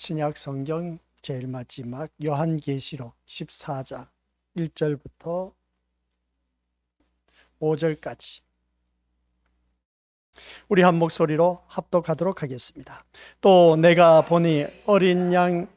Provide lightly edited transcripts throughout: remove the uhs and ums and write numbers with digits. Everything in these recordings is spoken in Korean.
신약 성경 제일 마지막 요한계시록 14장 1절부터 5절까지 우리 한 목소리로 합독하도록 하겠습니다. 또 내가 보니 어린 양이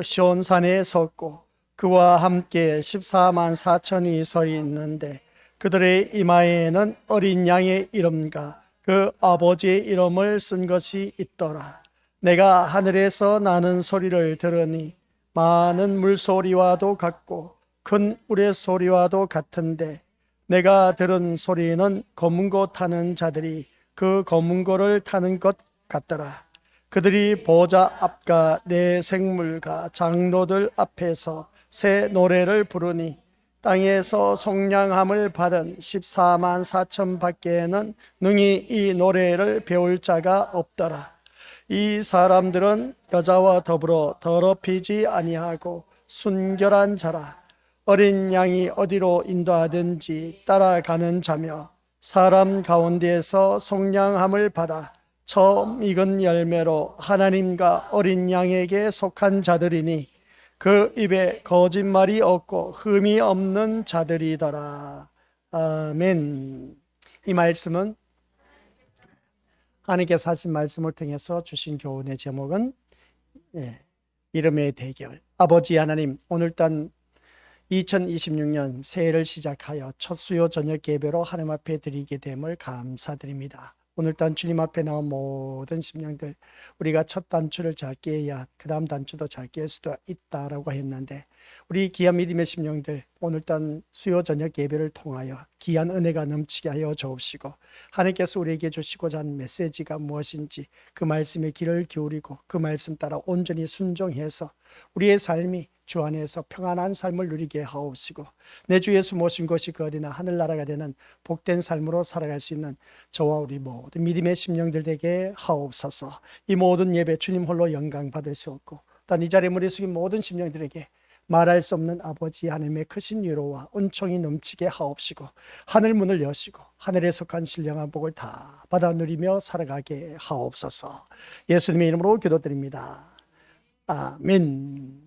시온산에 섰고 그와 함께 14만 4천이 서 있는데 그들의 이마에는 어린 양의 이름과 그 아버지의 이름을 쓴 것이 있더라. 내가 하늘에서 나는 소리를 들으니 많은 물소리와도 같고 큰 우레소리와도 같은데 내가 들은 소리는 검은 고 타는 자들이 그 검은 고를 타는 것 같더라. 그들이 보좌 앞과 내 생물과 장로들 앞에서 새 노래를 부르니 땅에서 속량함을 받은 14만 4천 밖에는 능히 이 노래를 배울 자가 없더라. 이 사람들은 여자와 더불어 더럽히지 아니하고 순결한 자라. 어린 양이 어디로 인도하든지 따라가는 자며 사람 가운데에서 속량함을 받아 처음 익은 열매로 하나님과 어린 양에게 속한 자들이니 그 입에 거짓말이 없고 흠이 없는 자들이더라. 아멘. 이 말씀은 하나님께서 하신 말씀을 통해서 주신 교훈의 제목은 이름의 대결. 아버지 하나님, 오늘 단 2026년 새해를 시작하여 첫 수요 저녁 예배로 하나님 앞에 드리게 됨을 감사드립니다. 오늘 단 주님 앞에 나온 모든 심령들, 우리가 첫 단추를 잘 깨야 그 다음 단추도 잘 깰 수도 있다라고 했는데, 우리 귀한 믿음의 심령들, 오늘 단 수요 저녁 예배를 통하여 귀한 은혜가 넘치게 하여 주옵시고, 하나님께서 우리에게 주시고자 하는 메시지가 무엇인지 그 말씀에 귀를 기울이고 그 말씀 따라 온전히 순종해서 우리의 삶이 주 안에서 평안한 삶을 누리게 하옵시고, 내 주 예수 모신 것이 그 어디나 하늘나라가 되는 복된 삶으로 살아갈 수 있는 저와 우리 모든 믿음의 심령들 되게 하옵소서. 이 모든 예배 주님 홀로 영광 받으시옵고, 또한 이 자리에 무리 숙인 모든 심령들에게 말할 수 없는 아버지 하나님의 크신 위로와 은총이 넘치게 하옵시고, 하늘 문을 여시고 하늘에 속한 신령한 복을 다 받아 누리며 살아가게 하옵소서. 예수님의 이름으로 기도드립니다. 아멘.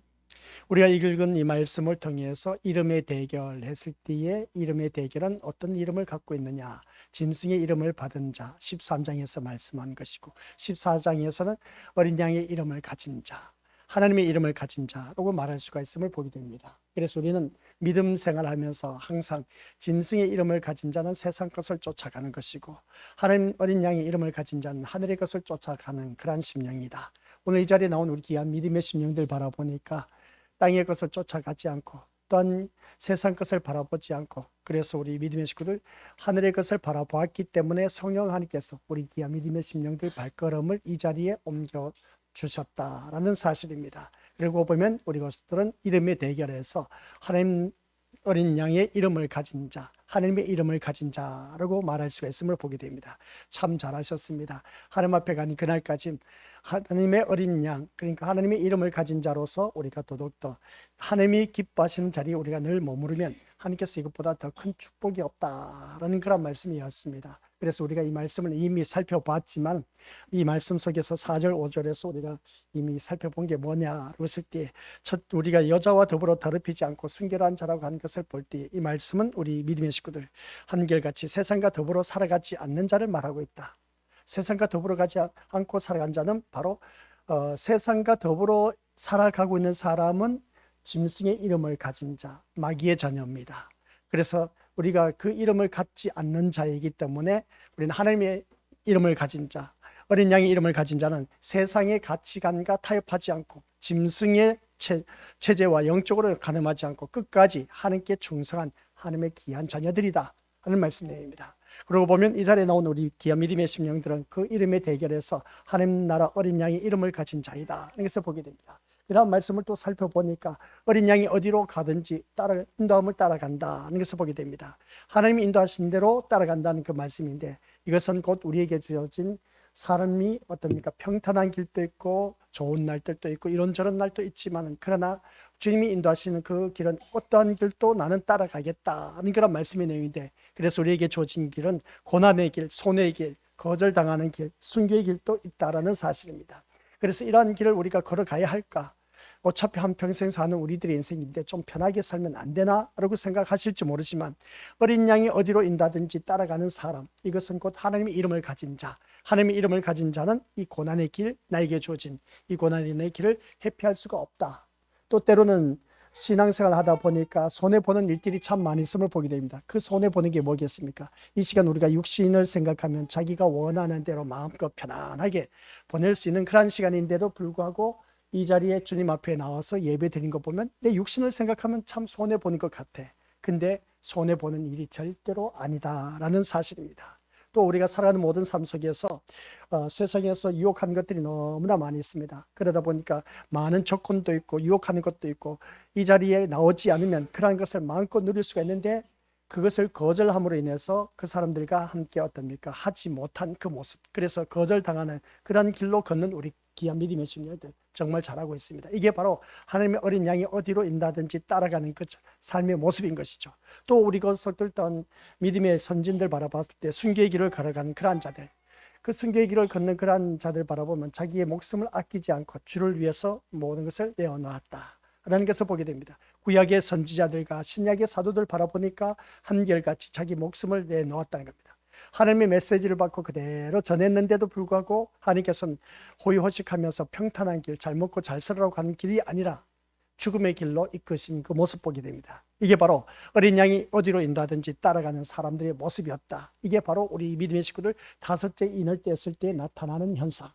우리가 읽은 이 말씀을 통해서 이름의 대결 했을 때에 이름의 대결은 어떤 이름을 갖고 있느냐, 짐승의 이름을 받은 자 13장에서 말씀한 것이고, 14장에서는 어린 양의 이름을 가진 자, 하나님의 이름을 가진 자라고 말할 수가 있음을 보게 됩니다. 그래서 우리는 믿음 생활하면서 항상 짐승의 이름을 가진 자는 세상 것을 쫓아가는 것이고, 하나님 어린 양의 이름을 가진 자는 하늘의 것을 쫓아가는 그러한 심령이다. 오늘 이 자리에 나온 우리 귀한 믿음의 심령들 바라보니까 땅의 것을 쫓아가지 않고 또한 세상 것을 바라보지 않고, 그래서 우리 믿음의 식구들 하늘의 것을 바라보았기 때문에 성령 하나님께서 우리 귀한 믿음의 심령들 발걸음을 이 자리에 옮겨 주셨다라는 사실입니다. 그리고 보면 우리 것들은 이름의 대결에서 하나님 어린 양의 이름을 가진 자, 하나님의 이름을 가진 자라고 말할 수가 있음을 보게 됩니다. 참 잘하셨습니다. 하나님 앞에 가니 그날까지 하나님의 어린 양, 그러니까 하나님의 이름을 가진 자로서 우리가 더욱더 하나님이 기뻐하시는 자리에 우리가 늘 머무르면 하나님께서 이것보다 더 큰 축복이 없다라는 그런 말씀이었습니다. 그래서 우리가 이 말씀을 이미 살펴봤지만 이 말씀 속에서 4절 5절에서 우리가 이미 살펴본 게 뭐냐고 했을 때, 첫 우리가 여자와 더불어 더럽히지 않고 순결한 자라고 하는 것을 볼 때 이 말씀은 우리 믿음의 식구들 한결같이 세상과 더불어 살아가지 않는 자를 말하고 있다. 세상과 더불어 가지 않고 살아간 자는 바로 세상과 더불어 살아가고 있는 사람은 짐승의 이름을 가진 자, 마귀의 자녀입니다. 그래서 우리가 그 이름을 갖지 않는 자이기 때문에 우리는 하나님의 이름을 가진 자, 어린 양의 이름을 가진 자는 세상의 가치관과 타협하지 않고 짐승의 체제와 영적으로 가늠하지 않고 끝까지 하나님께 충성한 하나님의 귀한 자녀들이다 하는 말씀입니다. 그러고 보면 이 자리에 나온 우리 귀한 믿음의 심령들은 그 이름의 대결에서 하나님 나라 어린 양의 이름을 가진 자이다, 이것을 보게 됩니다. 그 다음 말씀을 또 살펴보니까 어린 양이 어디로 가든지 인도함을 따라간다는 것을 보게 됩니다. 하나님이 인도하신 대로 따라간다는 그 말씀인데, 이것은 곧 우리에게 주어진 사람이 어떻습니까? 평탄한 길도 있고 좋은 날들도 있고 이런저런 날도 있지만, 그러나 주님이 인도하시는 그 길은 어떠한 길도 나는 따라가겠다는 그런 말씀의 내용인데, 그래서 우리에게 주어진 길은 고난의 길, 손해의 길, 거절당하는 길, 순교의 길도 있다라는 사실입니다. 그래서 이러한 길을 우리가 걸어가야 할까? 어차피 한평생 사는 우리들의 인생인데 좀 편하게 살면 안 되나? 라고 생각하실지 모르지만 어린 양이 어디로 인도하든지 따라가는 사람, 이것은 곧 하나님의 이름을 가진 자, 하나님의 이름을 가진 자는 이 고난의 길, 나에게 주어진 이 고난의 길을 회피할 수가 없다. 또 때로는 신앙생활 하다 보니까 손해보는 일들이 참 많이 있음을 보게 됩니다. 그 손해보는 게 뭐겠습니까? 이 시간 우리가 육신을 생각하면 자기가 원하는 대로 마음껏 편안하게 보낼 수 있는 그런 시간인데도 불구하고 이 자리에 주님 앞에 나와서 예배 드린 거 보면 내 육신을 생각하면 참 손해보는 것 같아. 근데 손해보는 일이 절대로 아니다라는 사실입니다. 또 우리가 살아가는 모든 삶 속에서 세상에서 유혹하는 것들이 너무나 많이 있습니다. 그러다 보니까 많은 조건도 있고 유혹하는 것도 있고 이 자리에 나오지 않으면 그러한 것을 마음껏 누릴 수가 있는데 그것을 거절함으로 인해서 그 사람들과 함께 어떻습니까? 하지 못한 그 모습. 그래서 거절당하는 그런 길로 걷는 우리 귀한 믿음의 신령들 정말 잘하고 있습니다. 이게 바로 하나님의 어린 양이 어디로 인다든지 따라가는 그 삶의 모습인 것이죠. 또 우리 것을 던 믿음의 선진들 바라봤을 때 순교의 길을 걸어가는 그러한 자들, 그 순교의 길을 걷는 그러한 자들 바라보면 자기의 목숨을 아끼지 않고 주를 위해서 모든 것을 내어놓았다 라는 것을 보게 됩니다. 구약의 선지자들과 신약의 사도들 바라보니까 한결같이 자기 목숨을 내놓았다는 겁니다. 하나님의 메시지를 받고 그대로 전했는데도 불구하고 하나님께서는 호의호식하면서 평탄한 길, 잘 먹고 잘 살아라고 하는 길이 아니라 죽음의 길로 이끄신 그 모습 보게 됩니다. 이게 바로 어린 양이 어디로 인도하든지 따라가는 사람들의 모습이었다. 이게 바로 우리 믿음의 식구들 다섯째 인을 뗐을 때 나타나는 현상.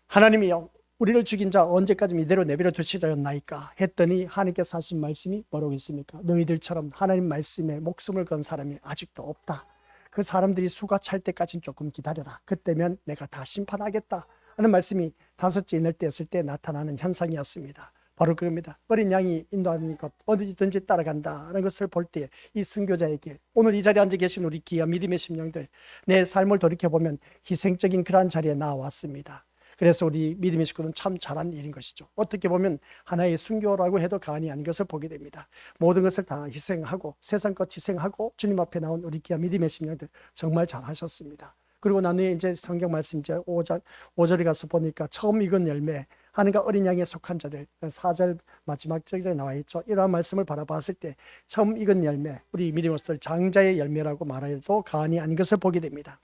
하나님이요, 우리를 죽인 자 언제까지 이대로 내버려 두시려나이까 했더니 하나님께서 하신 말씀이 뭐라고 있습니까? 너희들처럼 하나님 말씀에 목숨을 건 사람이 아직도 없다. 그 사람들이 수가 찰 때까지는 조금 기다려라. 그때면 내가 다 심판하겠다 하는 말씀이 다섯째 인을 뗐을 때 나타나는 현상이었습니다. 바로 그겁니다. 어린 양이 인도하는 것 어디든지 따라간다는 것을 볼 때 이 순교자의 길, 오늘 이 자리에 앉아 계신 우리 귀한 믿음의 심령들, 내 삶을 돌이켜보면 희생적인 그러한 자리에 나왔습니다. 그래서 우리 믿음의 식구는 참 잘한 일인 것이죠. 어떻게 보면 하나의 순교라고 해도 과언이 아닌 것을 보게 됩니다. 모든 것을 다 희생하고 세상 것 희생하고 주님 앞에 나온 우리 귀한 믿음의 심령들 정말 잘하셨습니다. 그리고 나중에 이제 성경 말씀 이제 5절에 가서 보니까 처음 익은 열매, 하나님과 어린 양에 속한 자들, 4절 마지막 절에 나와 있죠. 이러한 말씀을 바라봤을 때 처음 익은 열매, 우리 믿음으로서 장자의 열매라고 말해도 과언이 아닌 것을 보게 됩니다.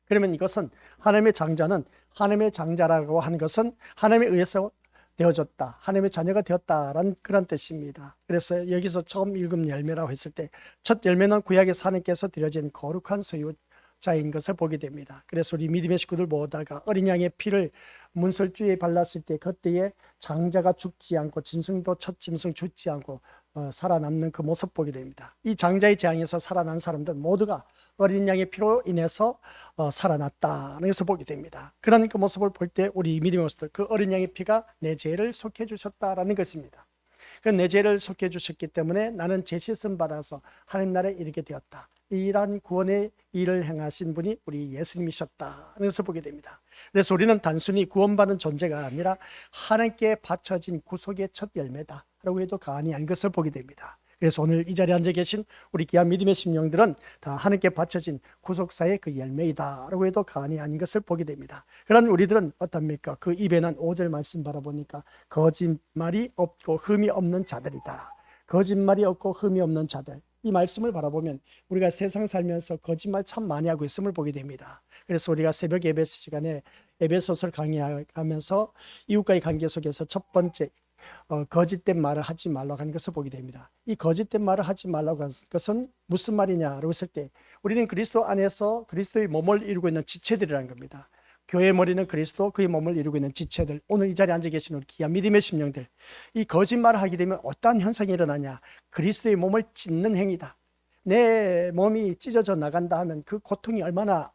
그러면 이것은 하나님의 장자는, 하나님의 장자라고 하는 것은 하나님에 의해서 되어졌다, 하나님의 자녀가 되었다라는 그런 뜻입니다. 그래서 여기서 처음 읽은 열매라고 했을 때 첫 열매는 구약에서 하나님께서 드려진 거룩한 소유자인 것을 보게 됩니다. 그래서 우리 믿음의 식구들 모두가 어린 양의 피를 문설주에 발랐을 때 그때에 장자가 죽지 않고 짐승도 첫 짐승 죽지 않고 살아남는 그 모습 보게 됩니다. 이 장자의 재앙에서 살아난 사람들 모두가 어린 양의 피로 인해서 살아났다는 것을 보게 됩니다. 그런 그 모습을 볼 때 우리 믿음으로서 그 어린 양의 피가 내 죄를 속해 주셨다라는 것입니다. 그 내 죄를 속해 주셨기 때문에 나는 죄 씻음 받아서 하나님 나라에 이르게 되었다. 이러한 구원의 일을 행하신 분이 우리 예수님이셨다는 것을 보게 됩니다. 그래서 우리는 단순히 구원받은 존재가 아니라 하나님께 바쳐진 구속의 첫 열매다라고 해도 과언이 아닌 것을 보게 됩니다. 그래서 오늘 이 자리에 앉아 계신 우리 귀한 믿음의 심령들은 다 하나님께 바쳐진 구속사의 그 열매이다라고 해도 과언이 아닌 것을 보게 됩니다. 그런 우리들은 어떻습니까? 그 입에는 5절 말씀 바라보니까 거짓말이 없고 흠이 없는 자들이다. 거짓말이 없고 흠이 없는 자들. 이 말씀을 바라보면 우리가 세상 살면서 거짓말 참 많이 하고 있음을 보게 됩니다. 그래서 우리가 새벽 예배 시간에 에베소서를 강의하면서 이웃과의 관계 속에서 첫 번째 거짓된 말을 하지 말라고 하는 것을 보게 됩니다. 이 거짓된 말을 하지 말라고 하는 것은 무슨 말이냐라고 했을 때 우리는 그리스도 안에서 그리스도의 몸을 이루고 있는 지체들이라는 겁니다. 교회의 머리는 그리스도, 그의 몸을 이루고 있는 지체들, 오늘 이 자리에 앉아 계신 우리 귀한 믿음의 심령들, 이 거짓말을 하게 되면 어떠한 현상이 일어나냐? 그리스도의 몸을 찢는 행위다. 내 몸이 찢어져 나간다 하면 그 고통이 얼마나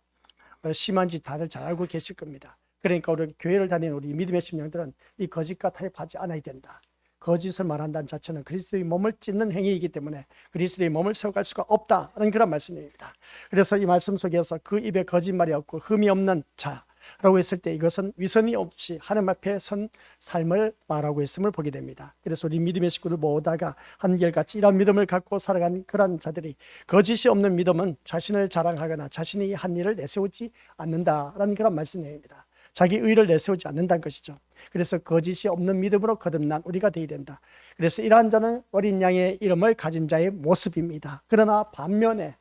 심한지 다들 잘 알고 계실 겁니다. 그러니까 우리 교회를 다니는 우리 믿음의 심령들은 이 거짓과 타협하지 않아야 된다. 거짓을 말한다는 자체는 그리스도의 몸을 찢는 행위이기 때문에 그리스도의 몸을 세워갈 수가 없다는 그런 말씀입니다. 그래서 이 말씀 속에서 그 입에 거짓말이 없고 흠이 없는 자라고 했을 때 이것은 위선이 없이 하나님 앞에 선 삶을 말하고 있음을 보게 됩니다. 그래서 우리 믿음의 식구들 모두가 한결같이 이런 믿음을 갖고 살아가는 그런 자들이, 거짓이 없는 믿음은 자신을 자랑하거나 자신이 한 일을 내세우지 않는다라는 그런 말씀입니다. 자기 의를 내세우지 않는다는 것이죠. 그래서 거짓이 없는 믿음으로 거듭난 우리가 되어야 된다. 그래서 이러한 자는 어린 양의 이름을 가진 자의 모습입니다. 그러나 반면에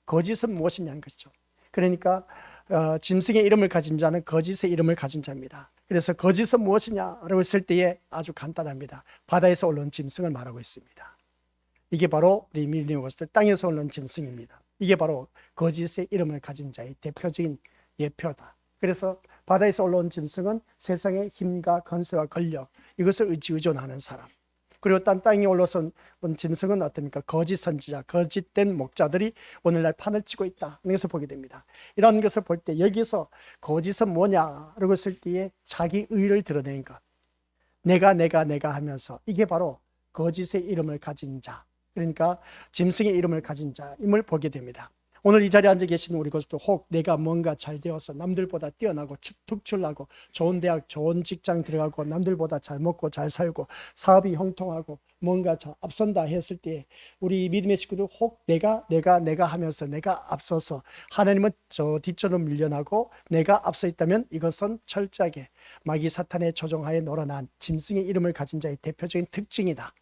거짓은 무엇이냐는 것이죠. 그러니까 짐승의 이름을 가진 자는 거짓의 이름을 가진 자입니다. 그래서 거짓은 무엇이냐라고 했을 때에 아주 간단합니다. 바다에서 올라온 짐승을 말하고 있습니다. 이게 바로 우리 믿음의 것들 땅에서 올라온 짐승입니다. 이게 바로 거짓의 이름을 가진 자의 대표적인 예표다. 그래서 바다에서 올라온 짐승은 세상의 힘과 권세와 권력, 이것을 의존하는 사람. 그리고 땅에 올라온 짐승은 어떻습니까? 거짓 선지자, 거짓된 목자들이 오늘날 판을 치고 있다. 이것을 보게 됩니다. 이런 것을 볼 때 여기서 거짓은 뭐냐라고 했을 때에 자기 의를 드러낸 것. 내가 하면서 이게 바로 거짓의 이름을 가진 자. 그러니까 짐승의 이름을 가진 자임을 보게 됩니다. 오늘 이 자리에 앉아 계시는 우리 것도 혹 내가 뭔가 잘 되어서 남들보다 뛰어나고 특출나고 좋은 대학 좋은 직장 들어가고 남들보다 잘 먹고 잘 살고 사업이 형통하고 뭔가 앞선다 했을 때 우리 믿음의 식구들 혹 내가 하면서 내가 앞서서 하나님은 저 뒷전으로 밀려나고 내가 앞서 있다면 이것은 철저하게 마귀 사탄의 조종하에 놀아난 짐승의 이름을 가진 자의 대표적인 특징이다.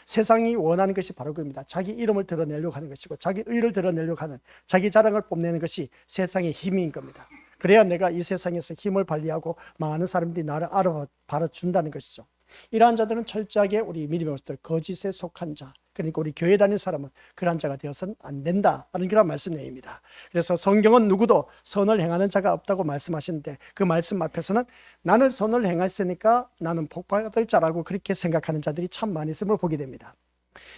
세상이 원하는 것이 바로 그겁니다. 자기 이름을 드러내려고 하는 것이고 자기 의를 드러내려고 하는 자기 자랑을 뽐내는 것이 세상의 힘인 겁니다. 그래야 내가 이 세상에서 힘을 발휘하고 많은 사람들이 나를 알아봐준다는 것이죠. 이러한 자들은 철저하게 우리 믿음의 것들 거짓에 속한 자, 그러니까 우리 교회 다니는 사람은 그런 자가 되어서는 안 된다는 그런 말씀 내용입니다. 그래서 성경은 누구도 선을 행하는 자가 없다고 말씀하시는데 그 말씀 앞에서는 나는 선을 행했으니까 나는 복받을 자라고 그렇게 생각하는 자들이 참 많이 있음을 보게 됩니다.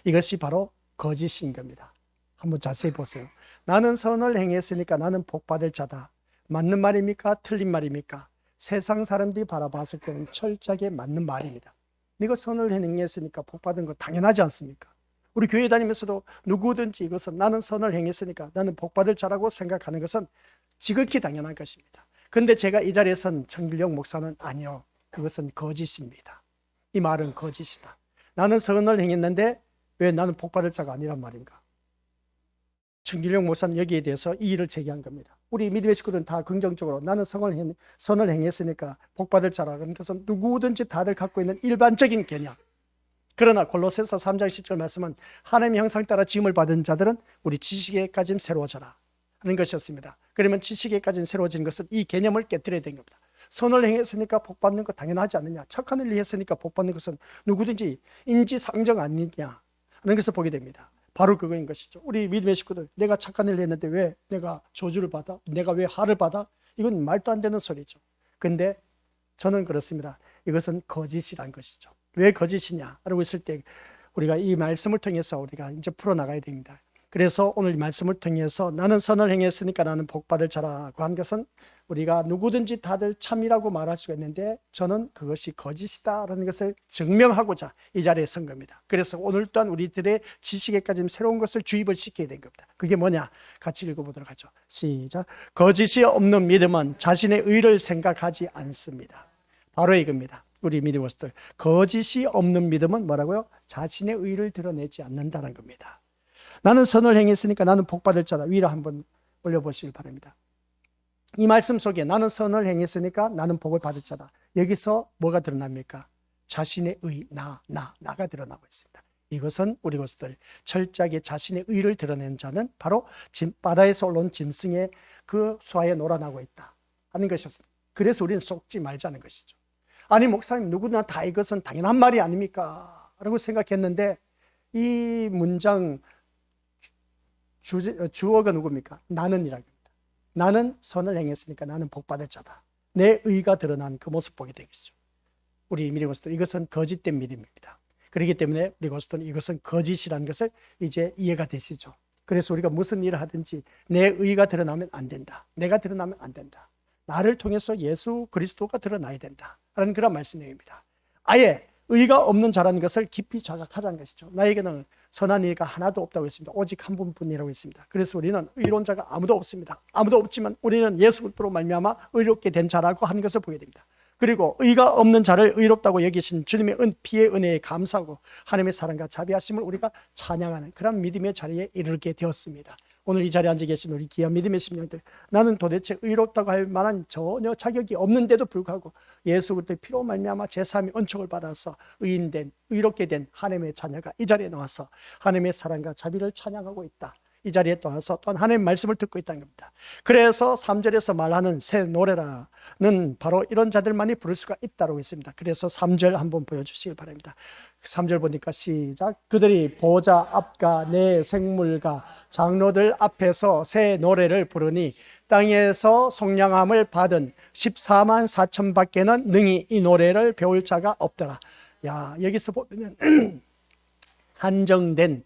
이것이 바로 거짓인 겁니다. 한번 자세히 보세요. 나는 선을 행했으니까 나는 복받을 자다. 맞는 말입니까? 틀린 말입니까? 세상 사람들이 바라봤을 때는 철저하게 맞는 말입니다. 네가 선을 행했으니까 복받은 거 당연하지 않습니까? 우리 교회 다니면서도 누구든지 이것은 나는 선을 행했으니까 나는 복받을 자라고 생각하는 것은 지극히 당연한 것입니다. 그런데 제가 이 자리에선 정길용 목사는 아니요, 그것은 거짓입니다. 이 말은 거짓이다. 나는 선을 행했는데 왜 나는 복받을 자가 아니란 말인가? 정길용 목사는 여기에 대해서 이의를 제기한 겁니다. 우리 믿음의 식구들은 다 긍정적으로 나는 선을 행했으니까 복받을 자라는 것은 누구든지 다들 갖고 있는 일반적인 개념. 그러나 골로새서 3장 10절 말씀은 하나님의 형상 따라 지음을 받은 자들은 우리 지식에까지 새로워져라 하는 것이었습니다. 그러면 지식에까지 새로워진 것은 이 개념을 깨뜨려야 된 겁니다. 선을 행했으니까 복받는 것 당연하지 않느냐, 착한 일을 했으니까 복받는 것은 누구든지 인지상정 아니냐 하는 것을 보게 됩니다. 바로 그거인 것이죠. 우리 믿음의 식구들, 내가 착한 일을 했는데 왜 내가 저주를 받아? 내가 왜 화를 받아? 이건 말도 안 되는 소리죠. 근데 저는 그렇습니다. 이것은 거짓이란 것이죠. 왜 거짓이냐라고 했을 때 우리가 이 말씀을 통해서 우리가 이제 풀어나가야 됩니다. 그래서 오늘 이 말씀을 통해서 나는 선을 행했으니까 나는 복받을 자라고 한 것은 우리가 누구든지 다들 참이라고 말할 수가 있는데 저는 그것이 거짓이다라는 것을 증명하고자 이 자리에 선 겁니다. 그래서 오늘 또한 우리들의 지식에까지 새로운 것을 주입을 시켜야 된 겁니다. 그게 뭐냐? 같이 읽어보도록 하죠. 시작. 거짓이 없는 믿음은 자신의 의를 생각하지 않습니다. 바로 이겁니다. 우리 믿음의 것들, 거짓이 없는 믿음은 뭐라고요? 자신의 의를 드러내지 않는다는 겁니다. 나는 선을 행했으니까 나는 복받을 자다. 위로 한번 올려보시길 바랍니다. 이 말씀 속에 나는 선을 행했으니까 나는 복을 받을 자다. 여기서 뭐가 드러납니까? 자신의 의, 나가 드러나고 있습니다. 이것은 우리 것들 철저하게 자신의 의를 드러낸 자는 바로 바다에서 올라온 짐승의 그 수하에 놀아나고 있다 하는 것이었습니다. 그래서 우리는 속지 말자는 것이죠. 아니 목사님, 누구나 다 이것은 당연한 말이 아닙니까? 라고 생각했는데 이 문장 주어가 누굽니까? 나는이라고 합니다. 나는 선을 행했으니까 나는 복받을 자다. 내 의가 드러난 그 모습 보게 되겠죠. 우리 믿음의 것들, 이것은 거짓된 믿음입니다. 그렇기 때문에 우리 것들은 이것은 거짓이라는 것을 이제 이해가 되시죠. 그래서 우리가 무슨 일을 하든지 내 의가 드러나면 안 된다. 내가 드러나면 안 된다. 나를 통해서 예수 그리스도가 드러나야 된다 라는 그런 말씀입니다. 아예 의가 없는 자라는 것을 깊이 자각하자는 것이죠. 나에게는 선한 이가 하나도 없다고 했습니다. 오직 한 분뿐이라고 했습니다. 그래서 우리는 의로운자가 아무도 없습니다. 아무도 없지만 우리는 예수 그리스도로 말미암아 의롭게 된 자라고 하는 것을 보게 됩니다. 그리고 의가 없는 자를 의롭다고 여기신 주님의 피의 은혜에 감사하고 하나님의 사랑과 자비하심을 우리가 찬양하는 그런 믿음의 자리에 이르게 되었습니다. 오늘 이 자리에 앉아 계신 우리 귀한 믿음의 심령들, 나는 도대체 의롭다고 할 만한 전혀 자격이 없는데도 불구하고 예수 그리스도의 피로 말미암아 제3의 언총을 받아서 의인된, 의롭게 된 하나님의 자녀가 이 자리에 나와서 하나님의 사랑과 자비를 찬양하고 있다. 이 자리에 또 와서 또한 하나님의 말씀을 듣고 있다는 겁니다. 그래서 3절에서 말하는 새 노래라는 바로 이런 자들만이 부를 수가 있다고 했습니다. 그래서 3절 한번 보여주시길 바랍니다. 3절 보니까 시작. 그들이 보좌 앞과 내 생물과 장로들 앞에서 새 노래를 부르니 땅에서 속량함을 받은 14만 4천 밖에는 능히 이 노래를 배울 자가 없더라. 야, 여기서 보면 한정된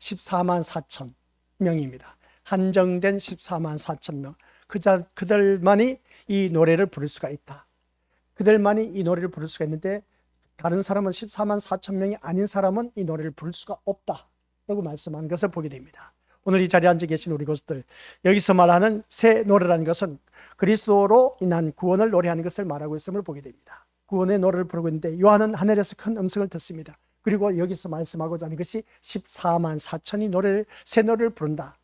14만 4천 명입니다. 한정된 14만 4천 명. 그들만이 이 노래를 부를 수가 있다. 그들만이 이 노래를 부를 수가 있는데 다른 사람은 14만 4천 명이 아닌 사람은 이 노래를 부를 수가 없다 라고 말씀한 것을 보게 됩니다. 오늘 이 자리에 앉아 계신 우리 것들, 여기서 말하는 새 노래라는 것은 그리스도로 인한 구원을 노래하는 것을 말하고 있음을 보게 됩니다. 구원의 노래를 부르고 있는데 요한은 하늘에서 큰 음성을 듣습니다. 그리고 여기서 말씀하고자 하는 것이 14만 4천이 새 노래를 부른다.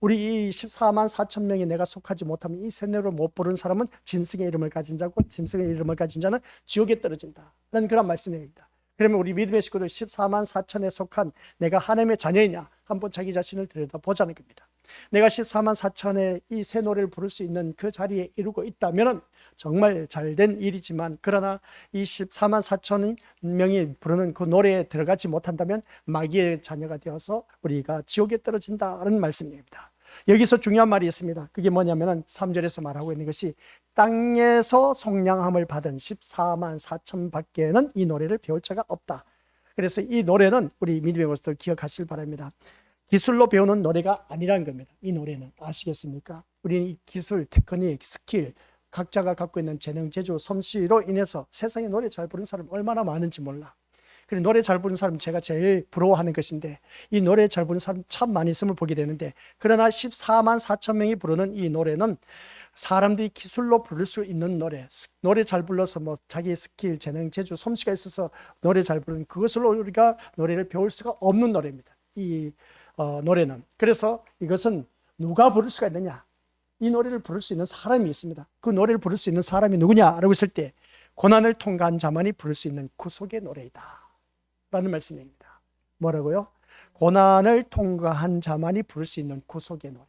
우리 이 14만 4천 명이 내가 속하지 못하면 이 새 노래를 못 부르는 사람은 짐승의 이름을 가진 자고 짐승의 이름을 가진 자는 지옥에 떨어진다 라는 그런 말씀입니다. 그러면 우리 믿음의 식구들 14만 4천에 속한 내가 하나님의 자녀이냐 한번 자기 자신을 들여다보자는 겁니다. 내가 14만 4천의 이 새 노래를 부를 수 있는 그 자리에 이루고 있다면 정말 잘된 일이지만, 그러나 이 14만 4천 명이 부르는 그 노래에 들어가지 못한다면 마귀의 자녀가 되어서 우리가 지옥에 떨어진다는 말씀입니다. 여기서 중요한 말이 있습니다. 그게 뭐냐면 3절에서 말하고 있는 것이 땅에서 속량함을 받은 14만 4천 밖에는 이 노래를 배울 자가 없다. 그래서 이 노래는 우리 믿음의 것들 기억하시길 바랍니다. 기술로 배우는 노래가 아니라는 겁니다. 이 노래는 아시겠습니까? 우리는 이 기술, 테크닉, 스킬, 각자가 갖고 있는 재능, 재주, 솜씨로 인해서 세상에 노래 잘 부르는 사람 얼마나 많은지 몰라. 그리고 노래 잘 부르는 사람 제가 제일 부러워하는 것인데, 이 노래 잘 부르는 사람 참 많이 있음을 보게 되는데, 그러나 14만 4천 명이 부르는 이 노래는 사람들이 기술로 부를 수 있는 노래 잘 불러서 뭐 자기 스킬, 재능, 재주, 솜씨가 있어서 노래 잘 부르는 그것으로 우리가 노래를 배울 수가 없는 노래입니다. 이 노래는. 그래서 이것은 누가 부를 수가 있느냐? 이 노래를 부를 수 있는 사람이 있습니다. 그 노래를 부를 수 있는 사람이 누구냐라고 했을 때 고난을 통과한 자만이 부를 수 있는 구속의 노래이다 라는 말씀입니다. 뭐라고요? 고난을 통과한 자만이 부를 수 있는 구속의 노래.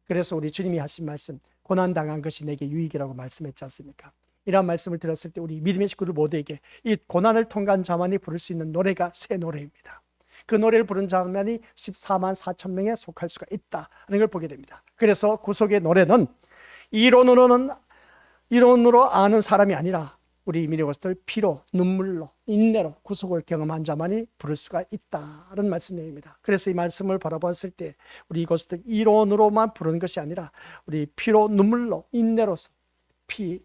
그래서 우리 주님이 하신 말씀, 고난당한 것이 내게 유익이라고 말씀했지 않습니까? 이런 말씀을 들었을 때 우리 믿음의 식구들 모두에게 이 고난을 통과한 자만이 부를 수 있는 노래가 새 노래입니다. 그 노래를 부른 자만이 14만 4천 명에 속할 수가 있다는 걸 보게 됩니다. 그래서 구속의 노래는 이론으로 아는 사람이 아니라 우리 믿음의 것들 피로, 눈물로, 인내로 구속을 경험한 자만이 부를 수가 있다는 말씀입니다. 그래서 이 말씀을 바라봤을 때 우리 이것들 이론으로만 부르는 것이 아니라 우리 피로, 눈물로, 인내로서 피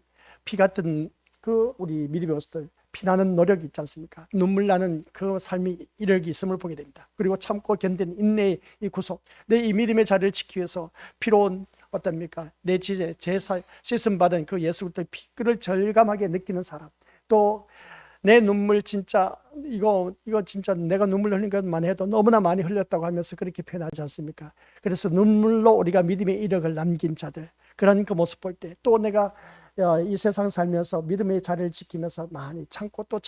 같은 그 우리 믿음의 것들 피나는 노력이 있지 않습니까? 눈물 나는 그 삶이 이력이 있음을 보게 됩니다. 그리고 참고 견딘 인내의 이 구속, 내 이 믿음의 자리를 지키기 위해서 피로운 어떻습니까? 내 제사 씻음 받은 그 예수 그리스도의 피를 절감하게 느끼는 사람, 또 내 눈물 진짜 이거 진짜 내가 눈물 흘린 것만 해도 너무나 많이 흘렸다고 하면서 그렇게 표현하지 않습니까? 그래서 눈물로 우리가 믿음의 이력을 남긴 자들, 그런 그 모습 볼 때 또 내가 이 세상 살면서 믿음의 자리를 지키면서 많이 참고 또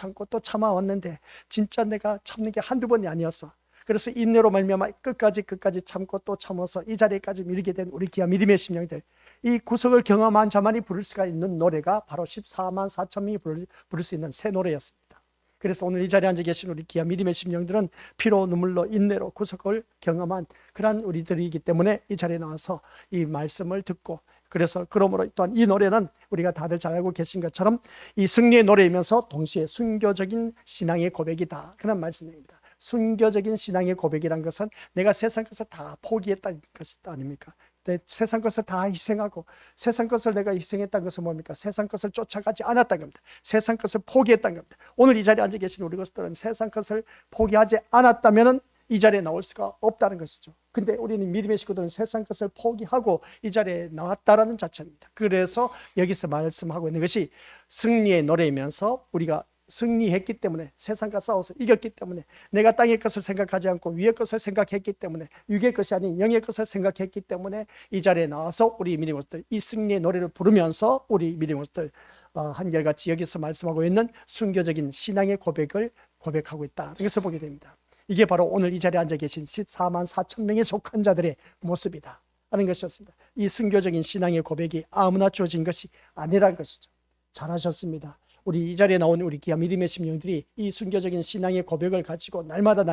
참아왔는데 진짜 내가 참는 게 한두 번이 아니었어. 그래서 인내로 말미암아 끝까지 참고 또 참아서 이 자리까지 이르게 된 우리 귀한 믿음의 심령들, 이 구속을 경험한 자만이 부를 수가 있는 노래가 바로 14만 4천 명이 부를 수 있는 새 노래였습니다. 그래서 오늘 이 자리에 앉아 계신 우리 귀한 믿음의 심령들은 피로, 눈물로, 인내로 구속을 경험한 그러한 우리들이기 때문에 이 자리에 나와서 이 말씀을 듣고, 그래서 그러므로 또한 이 노래는 우리가 다들 잘 알고 계신 것처럼 이 승리의 노래이면서 동시에 순교적인 신앙의 고백이다, 그런 말씀입니다. 순교적인 신앙의 고백이란 것은 내가 세상 것을 다 포기했다는 것이 아닙니까? 내 세상 것을 다 희생하고, 세상 것을 내가 희생했다는 것은 뭡니까? 세상 것을 쫓아가지 않았다는 겁니다. 세상 것을 포기했다는 겁니다. 오늘 이 자리에 앉아 계신 우리 것들은 세상 것을 포기하지 않았다면 이 자리에 나올 수가 없다는 것이죠. 근데 우리는 믿음의 식구들은 세상 것을 포기하고 이 자리에 나왔다라는 자체입니다. 그래서 여기서 말씀하고 있는 것이 승리의 노래이면서 우리가 승리했기 때문에, 세상과 싸워서 이겼기 때문에, 내가 땅의 것을 생각하지 않고 위의 것을 생각했기 때문에, 육의 것이 아닌 영의 것을 생각했기 때문에 이 자리에 나와서 우리 믿음의 모습들, 이 승리의 노래를 부르면서 우리 믿음의 모습들 한결같이 여기서 말씀하고 있는 순교적인 신앙의 고백을 고백하고 있다, 이것을 보게 됩니다. 이게 바로 오늘 이 자리에 앉아 계신 14만 4천 명에 속한 자들의 모습이다 하는 것이었습니다. 이 순교적인 신앙의 고백이 아무나 주어진 것이 아니라는 것이죠. 잘하셨습니다. 우리 이 자리에 나온 우리 귀한 믿음의 심령들이 이 순교적인 신앙의 고백을 가지고 날마다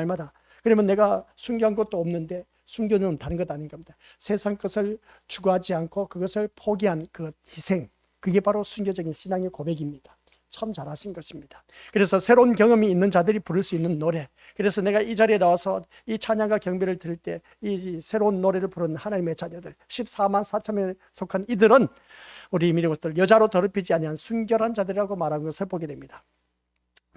그러면 내가 순교한 것도 없는데, 순교는 다른 것 아닌 겁니다. 세상 것을 추구하지 않고 그것을 포기한 그 희생, 그게 바로 순교적인 신앙의 고백입니다. 참 잘하신 것입니다. 그래서 새로운 경험이 있는 자들이 부를 수 있는 노래, 그래서 내가 이 자리에 나와서 이 찬양과 경배를 들을 때 이 새로운 노래를 부르는 하나님의 자녀들 14만 4천에 속한 이들은 우리 믿음의 것들, 여자로 더럽히지 아니한 순결한 자들이라고 말한 것을 보게 됩니다.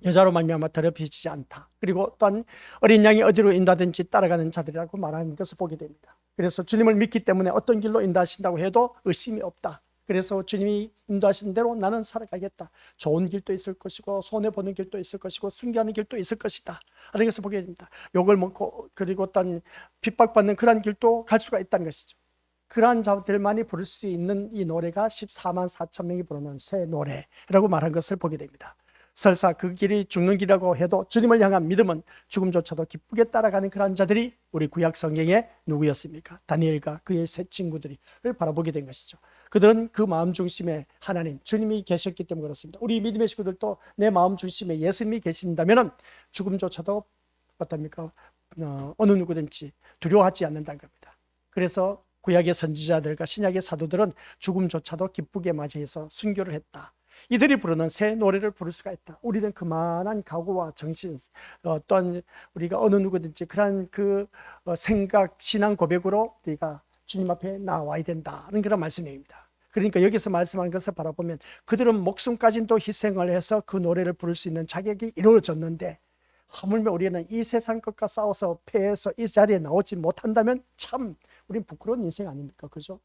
여자로 말미암아 더럽히지 않다. 그리고 또한 어린 양이 어디로 인도하든지 따라가는 자들이라고 말하는 것을 보게 됩니다. 그래서 주님을 믿기 때문에 어떤 길로 인도하신다고 해도 의심이 없다. 그래서 주님이 인도하신 대로 나는 살아가겠다. 좋은 길도 있을 것이고 손해보는 길도 있을 것이고 순교하는 길도 있을 것이다 하는 것을 보게 됩니다. 욕을 먹고 그리고 어떤 핍박받는 그러한 길도 갈 수가 있다는 것이죠. 그러한 자들만이 부를 수 있는 이 노래가 14만 4천 명이 부르는 새 노래라고 말한 것을 보게 됩니다. 설사 그 길이 죽는 길이라고 해도 주님을 향한 믿음은 죽음조차도 기쁘게 따라가는 그런 자들이 우리 구약 성경에 누구였습니까? 다니엘과 그의 세 친구들을 바라보게 된 것이죠. 그들은 그 마음 중심에 하나님, 주님이 계셨기 때문에 그렇습니다. 우리 믿음의 식구들도 내 마음 중심에 예수님이 계신다면 죽음조차도 어떻습니까? 어느 누구든지 두려워하지 않는다는 겁니다. 그래서 구약의 선지자들과 신약의 사도들은 죽음조차도 기쁘게 맞이해서 순교를 했다. 이들이 부르는 새 노래를 부를 수가 있다. 우리는 그만한 각오와 정신, 또한 우리가 어느 누구든지 그런 그 생각, 신앙 고백으로 우리가 주님 앞에 나와야 된다는 그런 말씀입니다. 그러니까 여기서 말씀하는 것을 바라보면 그들은 목숨까지도 희생을 해서 그 노래를 부를 수 있는 자격이 이루어졌는데, 하물며 우리는 이 세상 것과 싸워서 패해서 이 자리에 나오지 못한다면 참 우린 부끄러운 인생 아닙니까? 그죠?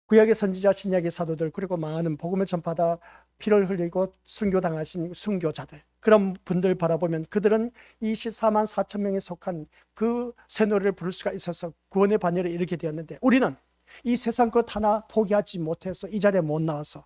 구약의 선지자, 신약의 사도들, 그리고 많은 복음을 전파하다 피를 흘리고 순교당하신 순교자들, 그런 분들 바라보면 그들은 24만 4천 명에 속한 그 새 노래를 부를 수가 있어서 구원의 반열에 이르게 되었는데, 우리는 이 세상 것 하나 포기하지 못해서 이 자리에 못 나와서,